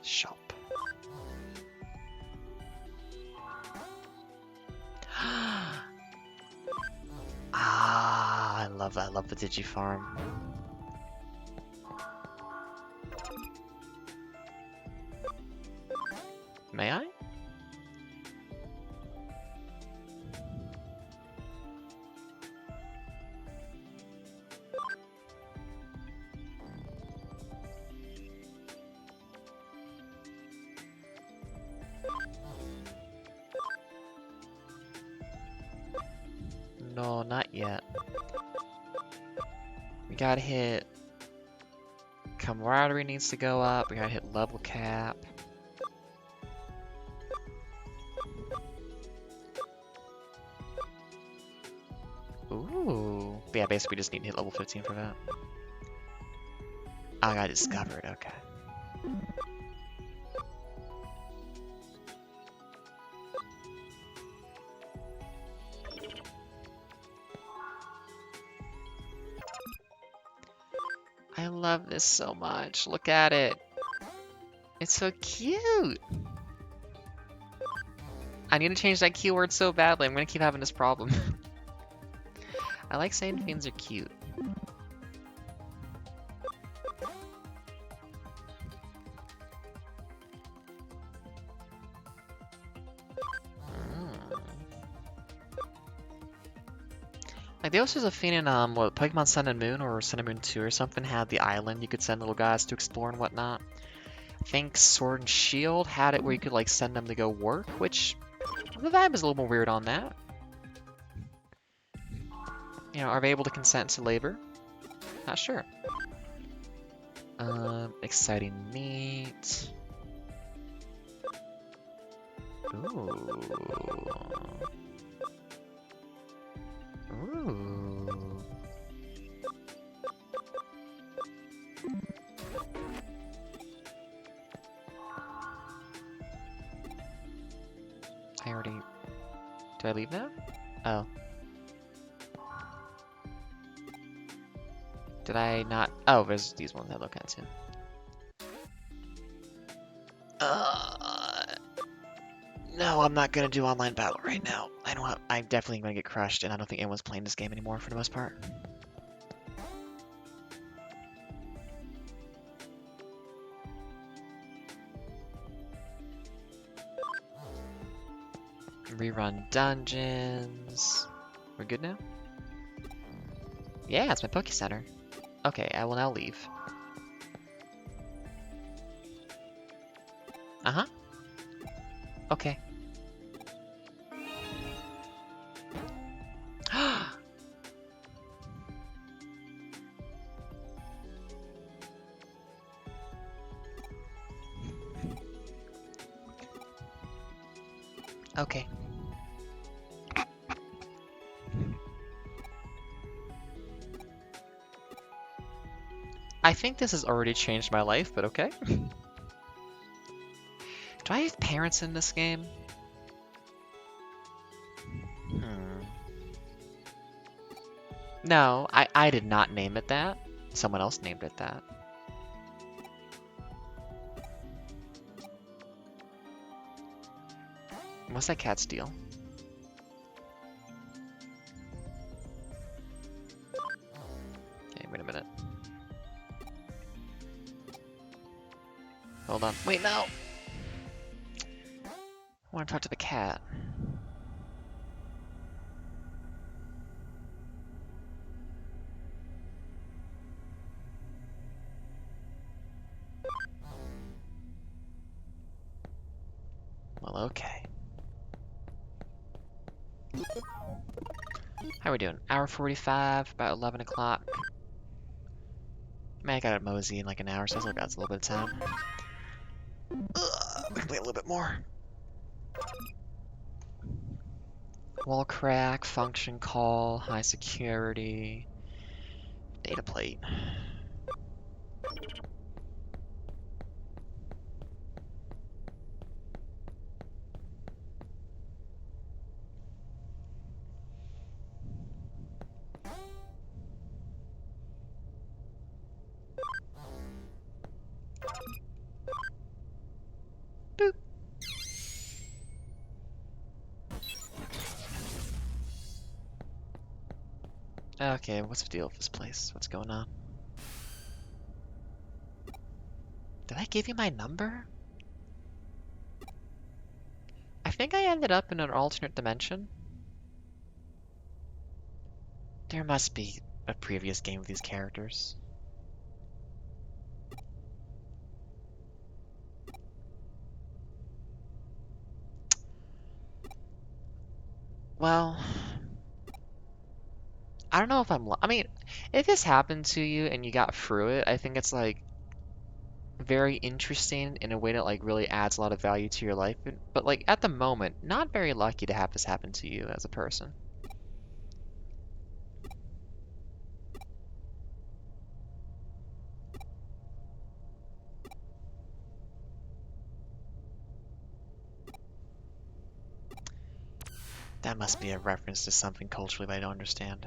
Shop. Ah, I love that. I love the Digifarm. May I? No, not yet. We gotta hit... Camaraderie needs to go up. We gotta hit level cap. Ooh. But yeah, basically we just need to hit level 15 for that. I got discovered, okay. I love this so much. Look at it. It's so cute. I need to change that keyword so badly. I'm gonna keep having this problem. I like saying things are cute. Like, there was a thing in, what, Pokemon Sun and Moon or Sun and Moon 2 or something had the island you could send little guys to explore and whatnot. I think Sword and Shield had it where you could, like, send them to go work, which the vibe is a little more weird on that. You know, are they able to consent to labor? Not sure. Exciting meat. Ooh. Ooh. I already... Did I leave now? Oh. Did I not? Oh, there's these ones I look at too. No, I'm not gonna do online battle right now. I'm definitely gonna get crushed, and I don't think anyone's playing this game anymore for the most part. Rerun dungeons. We're good now? Yeah, it's my Poke Center. Okay, I will now leave. Uh-huh. Okay. Okay. I think this has already changed my life, but okay. Do I have parents in this game? No, I did not name it that. Someone else named it that. What's that cat steal? Okay, wait a minute. Hold on. Wait, no! I want to talk to the cat. okay. How are we doing? Hour 45, about 11 o'clock. Man, I got a mosey in like an hour, so I still got a little bit of time. We can wait a little bit more. Wall crack, function call, high security, data plate. Boop. Okay, what's the deal with this place? What's going on? Did I give you my number? I think I ended up in an alternate dimension. There must be a previous game with these characters. Well, I don't know if I mean, if this happened to you and you got through it, I think it's like very interesting in a way that like really adds a lot of value to your life. But like at the moment, not very lucky to have this happen to you as a person. That must be a reference to something culturally that I don't understand.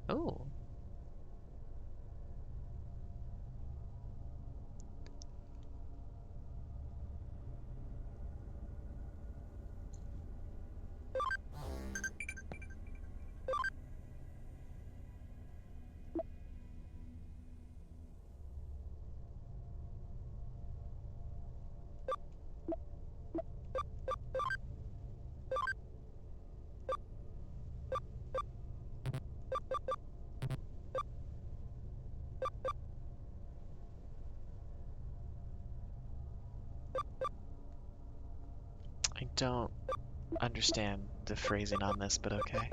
Oh. I don't understand the phrasing on this, but okay.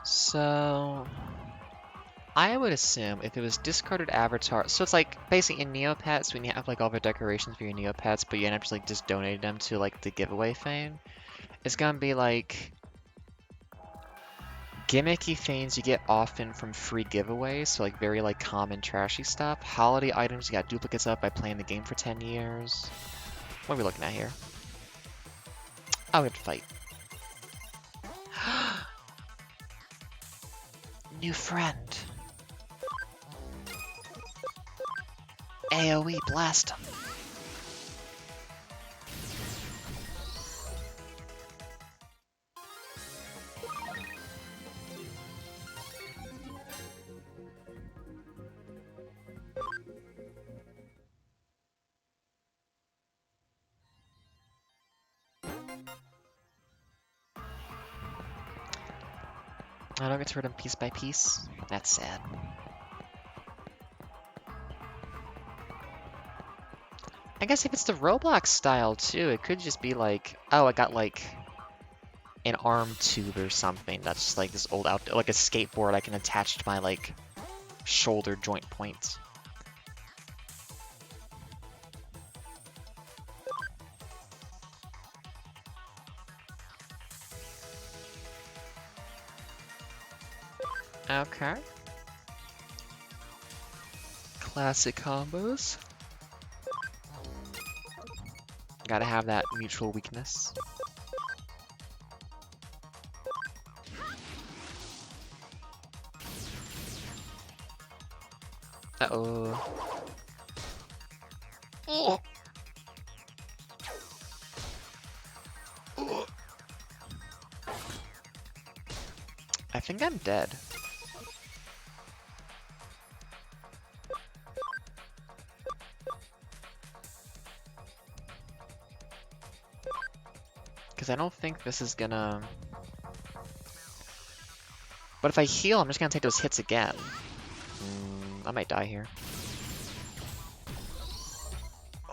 So, I would assume if it was discarded avatar, so it's like basically in Neopets when you have like all the decorations for your Neopets, but you end up just donating them to like the giveaway thing. It's gonna be like gimmicky things you get often from free giveaways, so like very like common trashy stuff. Holiday items you got duplicates of by playing the game for 10 years. What are we looking at here? Oh, we have to fight. New friend. AoE blast him. I don't get to hurt him piece by piece. That's sad. I guess if it's the Roblox style too, it could just be like, oh, I got like an arm tube or something that's just like this old like a skateboard I can attach to my like shoulder joint points. Okay. Classic combos. Gotta have that mutual weakness. Uh-oh. Oh. Oh. I think I'm dead. Because I don't think this is gonna... But if I heal, I'm just gonna take those hits again. I might die here.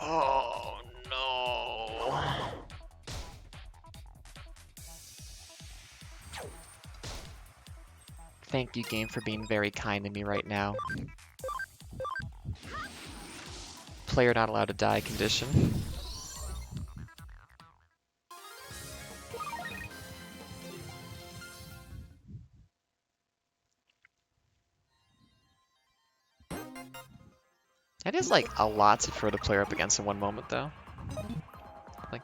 Oh, no. Thank you, game, for being very kind to me right now. Player not allowed to die condition. That is like a lot to throw the player up against in one moment, though. Like,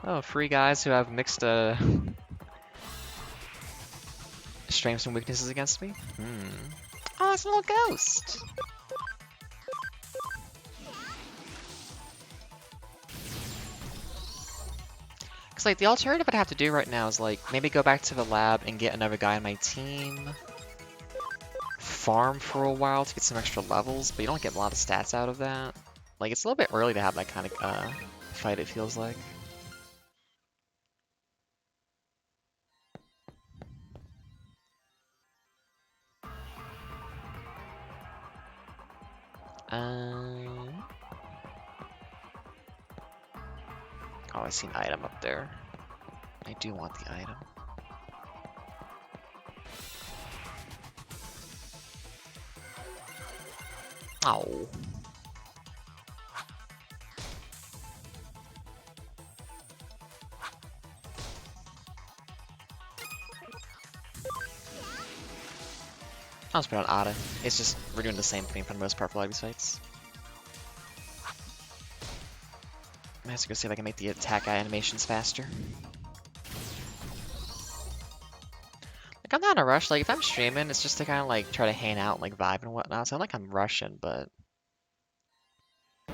oh, 3 guys who have mixed strengths and weaknesses against me? Oh, it's a little ghost! Because, like, the alternative I'd have to do right now is, like, maybe go back to the lab and get another guy on my team. Farm for a while to get some extra levels, but you don't get a lot of stats out of that. Like, it's a little bit early to have that kind of fight, it feels like. Oh, I see an item up there. I do want the item. Oh. I'll just put on Ada. It's just, we're doing the same thing for the most part for a lot of these fights. I have to go see if I can make the attack animations faster. Like, I'm not in a rush. Like, if I'm streaming, it's just to kind of, like, try to hang out, like, vibe and whatnot. So I'm like I'm rushing, but...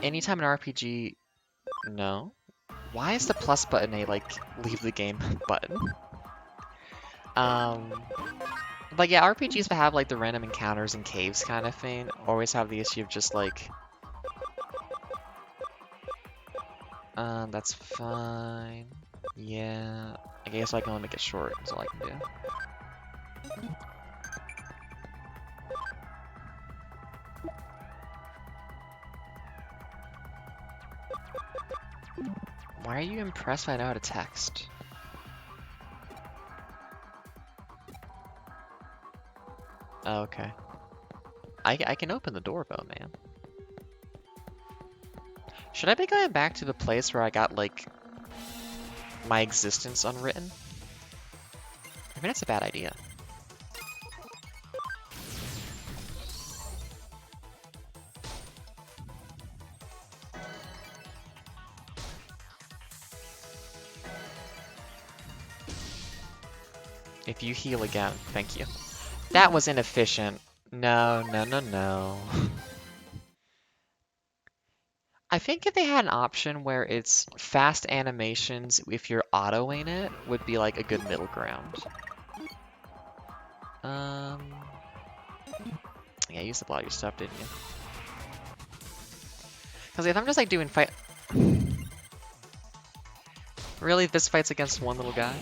Anytime in RPG... No. Why is the plus button a, like, leave the game button? But yeah, RPGs that have, like, the random encounters in caves kind of thing always have the issue of just, like... That's fine. Yeah. I guess I can only make it short, that's all I can do. Why are you impressed I know how to text? Oh, okay. I can open the door though, man. Should I be going back to the place where I got, like, my existence unwritten? I mean, that's a bad idea. If you heal again, thank you. That was inefficient. No, no, no, no. I think if they had an option where it's fast animations if you're autoing it, would be like a good middle ground. Yeah, you used up a lot of your stuff, didn't you? Because if I'm just like doing fight... Really? This fight's against one little guy?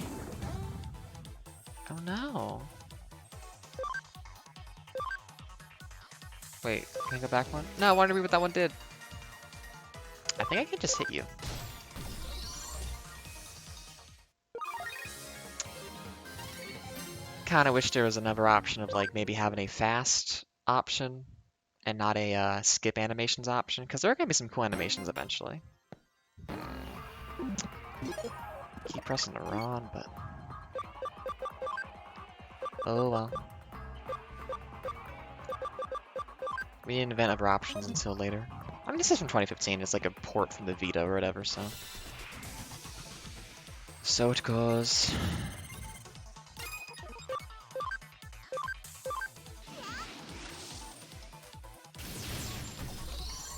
Oh no. Wait, can I go back one? No, I wanted to read what that one did. I think I can just hit you. Kinda wish there was another option of like maybe having a fast option and not a skip animations option, because there are gonna be some cool animations eventually. Keep pressing the wrong button. Oh well. We didn't invent other options until later. I mean, this is from 2015. It's like a port from the Vita or whatever, so. So it goes.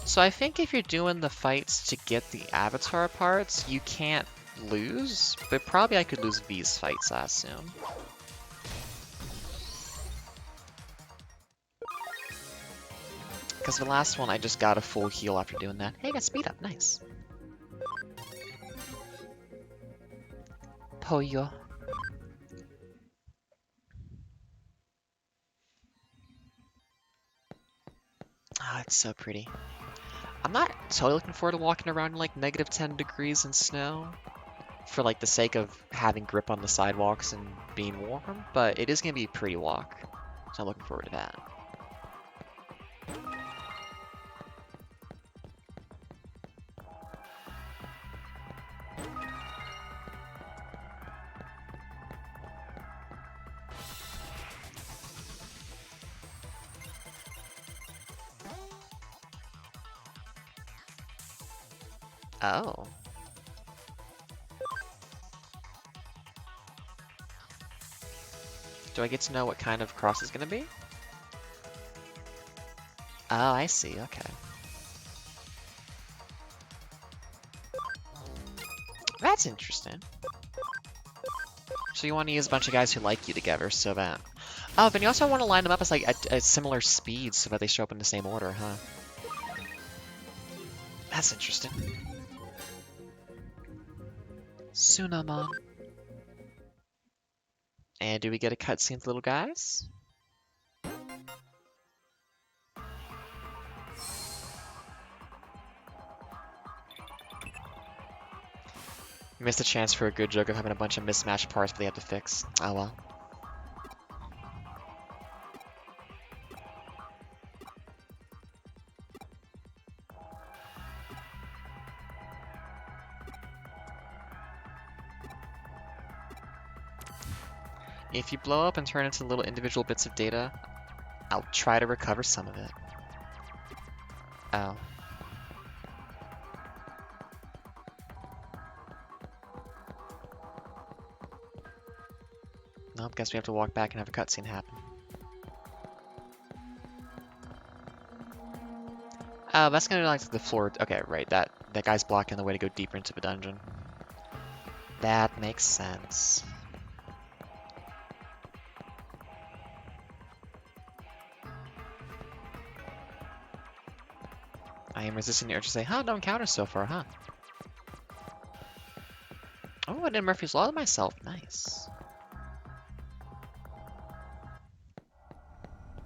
So I think if you're doing the fights to get the avatar parts, you can't lose, but probably I could lose these fights, I assume. Because the last one, I just got a full heal after doing that. Hey, I got speed up, nice. Pollo. Ah, it's so pretty. I'm not totally looking forward to walking around in like -10 degrees in snow for like the sake of having grip on the sidewalks and being warm, but it is gonna be a pretty walk. So I'm looking forward to that. Oh. Do I get to know what kind of cross is gonna be? Oh, I see, okay. That's interesting. So you want to use a bunch of guys who like you together so that... Oh, but you also want to line them up as like at similar speeds so that they show up in the same order, huh? That's interesting. Sunamon. And do we get a cutscene with little guys? Missed a chance for a good joke of having a bunch of mismatched parts that they have to fix. Oh well. If you blow up and turn into little individual bits of data, I'll try to recover some of it. Oh. Nope, guess we have to walk back and have a cutscene happen. Oh, that's gonna be like the floor. Okay, right. That guy's blocking the way to go deeper into the dungeon. That makes sense. I am resisting the urge to say, huh, no encounters so far, huh? Oh, I did Murphy's Law to myself. Nice.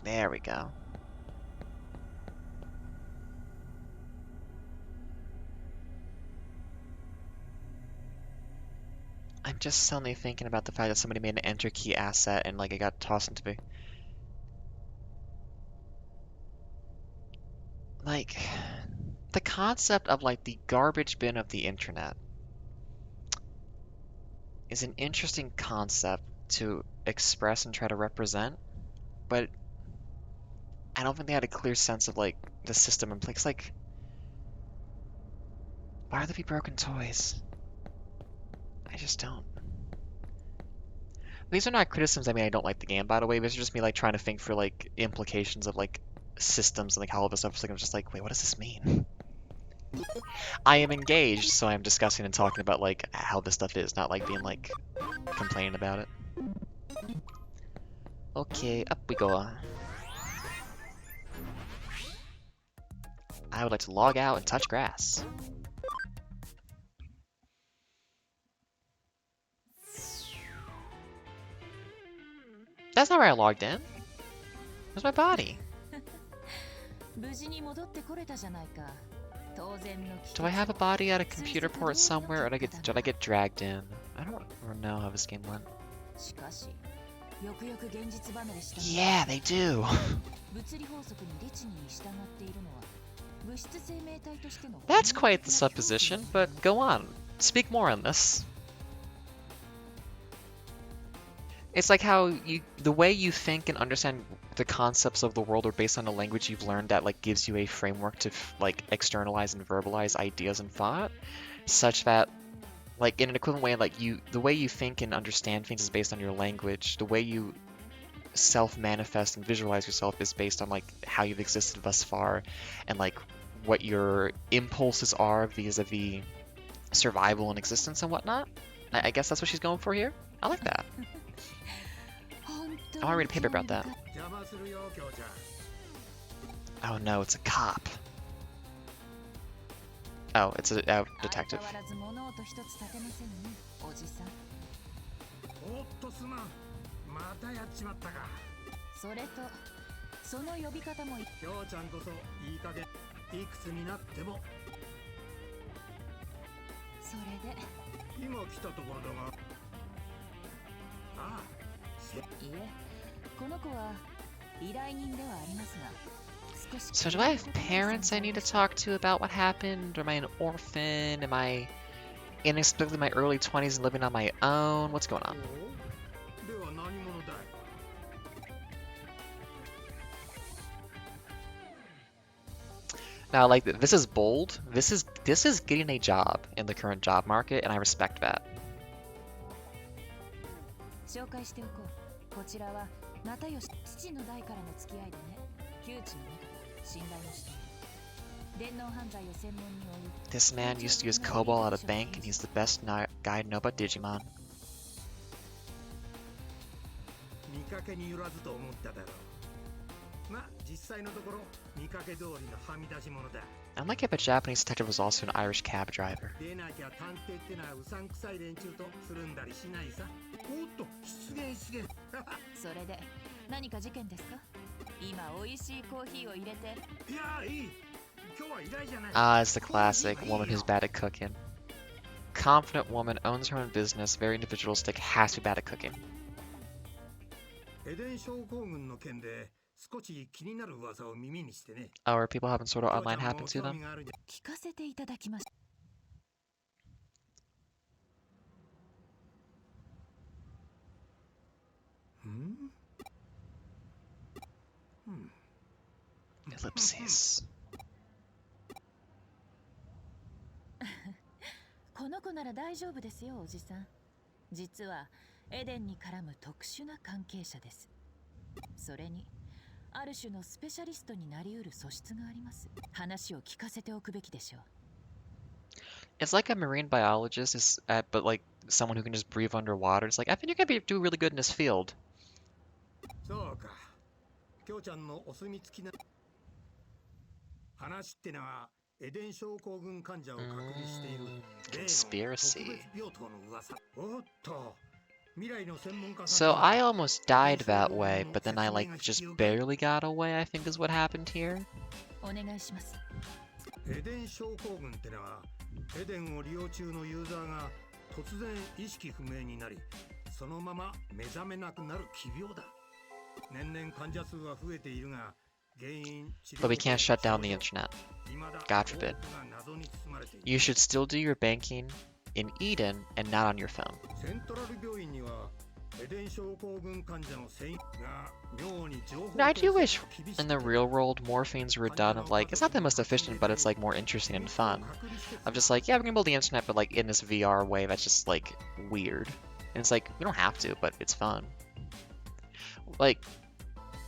There we go. I'm just suddenly thinking about the fact that somebody made an enter key asset and like it got tossed into the... Like, the concept of like the garbage bin of the internet is an interesting concept to express and try to represent, but I don't think they had a clear sense of like the system in place. Like, why are there be broken toys? I just don't. These are not criticisms. I mean, I don't like the game, by the way. These are just me like trying to think for like implications of like systems and like how all this stuff. Like I'm just like, wait, what does this mean? I am engaged, so I'm discussing and talking about like how this stuff is, not like being like complaining about it. Okay, up we go. I would like to log out and touch grass. That's not where I logged in. Where's my body? Do I have a body at a computer port somewhere, or did I get dragged in? I don't know how this game went. Yeah, they do. That's quite the supposition, but go on. Speak more on this. It's like how the way you think and understand the concepts of the world are based on a language you've learned that like gives you a framework to like externalize and verbalize ideas and thought, such that like in an equivalent way, like the way you think and understand things is based on your language. The way you self-manifest and visualize yourself is based on like how you've existed thus far, and like what your impulses are vis-a-vis survival and existence and whatnot. I guess that's what she's going for here. I like that. I want to read a paper about that. Oh no, it's a cop. Oh, it's a detective. おっとすまん。またやっちまったか。それとその呼び方もきょうちゃんこそいい加減いくつになっても。それで今来たところだが。ああ、いえ、この子は依頼人ではありますが、少し So do I have parents I need to talk to about what happened? Or am I an orphan? Am I inexplicably in my early 20s and living on my own? What's going on? では何者だい。Now, like, this is bold. This is getting a job in the current job market, and I respect that. 紹介しておこう。こちらは又吉、父の代からの付き合いでね、窮地の中で信頼をしている。電脳犯罪を専門に追う。 This man used to use COBOL at a bank, and he's the best guy to know about Digimon. 見かけによらずと思っただろう。まあ実際のところ見かけ通りのはみ出し者だ。 I'm like if a Japanese detective was also an Irish cab driver. でなきゃ探偵ってのはうさんくさい連中とつるんだりしないさ。おっと出現。それで何か事件ですか？今美味しいコーヒーを入れて。いやいい。今日は依頼じゃない。 Ah, it's the classic woman who's bad at cooking. Confident woman owns her own business, very individualistic, has to be bad at cooking. エデン症候群の件で少し気になる噂を耳にしてね。 Oh, are people having sort of online happen to them? 聞かせていただきました。 Ellipses. この子なら大丈夫ですよ、おじさん。実はエデンに絡む特殊な関係者です。それにある種のスペシャリストになりうる素質があります。話を聞かせておくべきでしょう。 It's like a marine biologist, but like someone who can just breathe underwater. It's like, I think you're gonna do really good in this field. そうか。きょうちゃんのお墨付きな話ってのはエデン症候群患者を隔離している例の Conspiracy. 特別病棟の噂。おっと。未来の専門家 So I almost died that way, but then I like just barely got away, I think is what happened here. お願いします。エデン症候群ってのはエデンを利用中のユーザーが突然意識不明になりそのまま目覚めなくなる奇病だ。年々患者数は増えているが原因治療 But we can't shut down the internet. 未だ God forbid. 多くが謎に包まれている。 You should still do your banking in Eden and not on your phone. セントラル病院にはエデン症候群患者の専員が妙に情報 No, I do 統 wish 制を厳しく in the real world more things were done of like, it's not the most efficient, but it's like more interesting and fun. Of just like, yeah, we're gonna build the internet, but like in this VR way that's just like weird. And it's like, we don't have to, but it's fun. Like,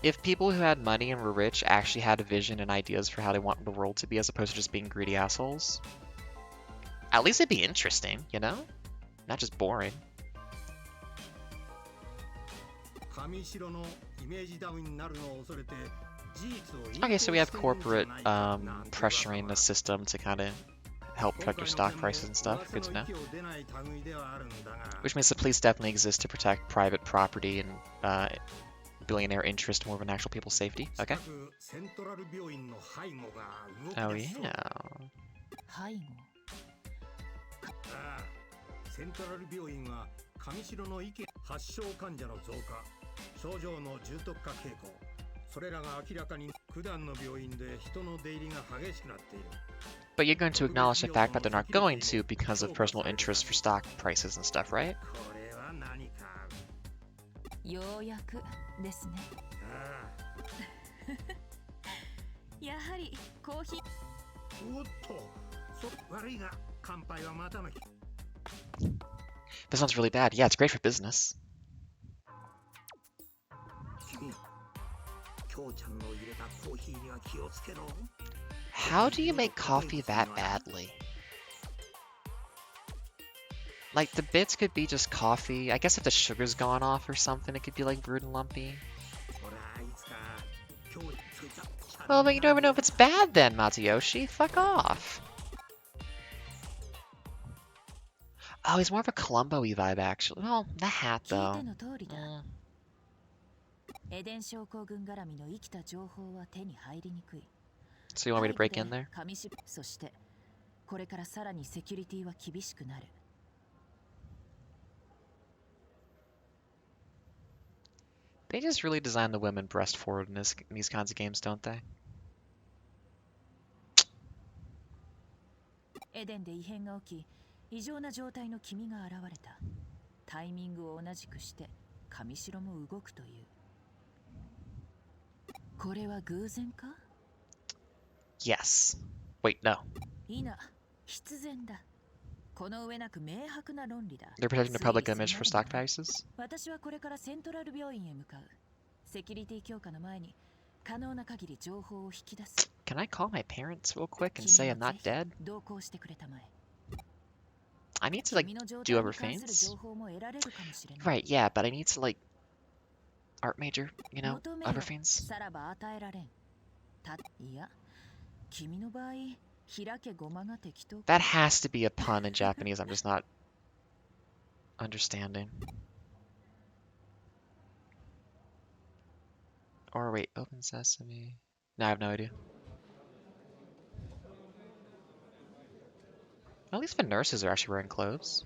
if people who had money and were rich actually had a vision and ideas for how they want the world to be as opposed to just being greedy assholes, at least it'd be interesting, you know? Not just boring. 上白のイメージダウンになるのを恐れて事実を隠蔽 Okay, so we have しているんじゃない corporate かなんて噂が pressuring the system to kind of help protect their stock prices and stuff. Good to know. Which means the police definitely exist to protect private property and billionaire interest more than actual people's safety. Okay. Oh yeah. 背後。セントラル病院は上白の意見発症患者の増加症状の重篤化傾向それらが明らかに普段の病院で人の出入りが激しくなっている But you're going to acknowledge the fact that they're not going to because of personal interest for stock prices and stuff, right? これは何かようやくですね。やはりコーヒー。おっと悪いが乾杯はまたの日 This sounds really bad. Yeah, it's great for business. 君きょうちゃんの入れたコーヒーには気をつけろ How do you make coffee that badly? Like, the bits could be just coffee. I guess if the sugar's gone off or something, it could be like brewed and lumpy. ほらいつか今日ついた Well, but you don't even know if it's bad then, Matsuyoshi. Fuck off. Oh, he's more of a Columbo-y vibe, actually. Well, the hat, 聞い though. ての通りだ。 Mm. エデン症候群絡みの生きた情報は手に入りにくい。 So you want me to 背後 break in で there? 紙しそしてこれからさらにセキュリティは厳しくなる。 They just really design the women breast forward in these kinds of games, don't they? エデンで異変が起き、異常な状態の君が現れた。タイミングを同じくして神城も動くという。これは偶然か？ Yes. Wait, no. いいな、必然だ。この上なく明白な論理だ。 They're protecting the public 推理 image す for るな stock ら prices? 私はこれからセントラル病院へ向かう。セキュリティ強化の前に可能な限り情報を引き出す。 Can I call my parents real quick and 君 say も I'm not ぜひ dead? 同行してくれたまえ。 I need to, like, 君の状 do 態 other に関する things. 情報も得られるかもしれない。 Right, yeah, but I need to, like, art major, you know, 求め other よ、 things. さらば与えられん。いや、君の場合、開けごまが適当か。 That has to be a pun in Japanese. I'm just not understanding. Or wait, open sesame. No, I have no idea. At least the nurses are actually wearing clothes.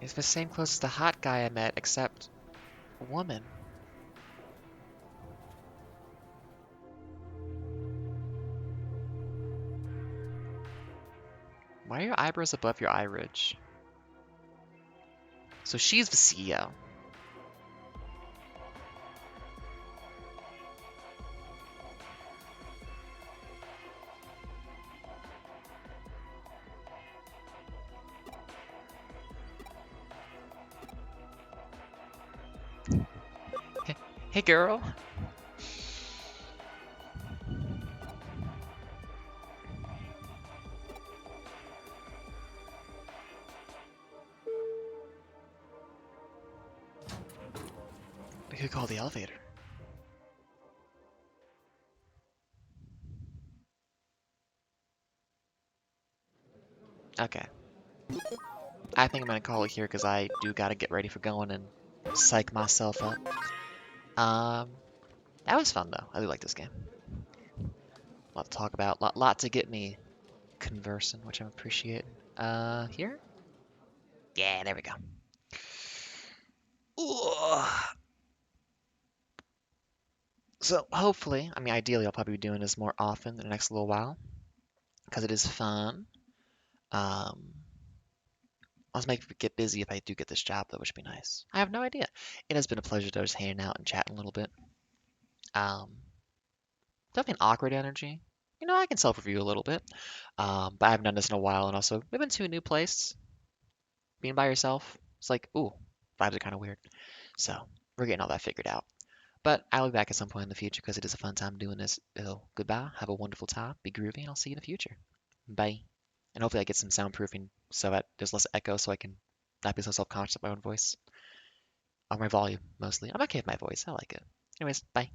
It's the same clothes as the hot guy I met, except a woman. Why are your eyebrows above your eye ridge? So she's the CEO. Hey, girl. We could call the elevator. Okay. I think I'm gonna call it here because I do gotta get ready for going and psych myself up. That was fun though. I do like this game. A lot to talk about. Lot to get me conversing, which I'm appreciating. Here? Yeah, there we go. Ooh. So hopefully, I mean, ideally, I'll probably be doing this more often in the next little while because it is fun. Let's make it get busy if I do get this job, though, which would be nice. I have no idea. It has been a pleasure just hanging out and chatting a little bit. Definitely an awkward energy. You know, I can self-review a little bit, but I haven't done this in a while, and also we've been to a new place. Being by yourself, it's like, ooh, vibes are kind of weird. So we're getting all that figured out. But I'll be back at some point in the future because it is a fun time doing this. So goodbye, have a wonderful time, be groovy, and I'll see you in the future. Bye. And hopefully I get some soundproofing so that there's less echo so I can not be so self-conscious of my own voice. Or my volume, mostly. I'm okay with my voice, I like it. Anyways, bye.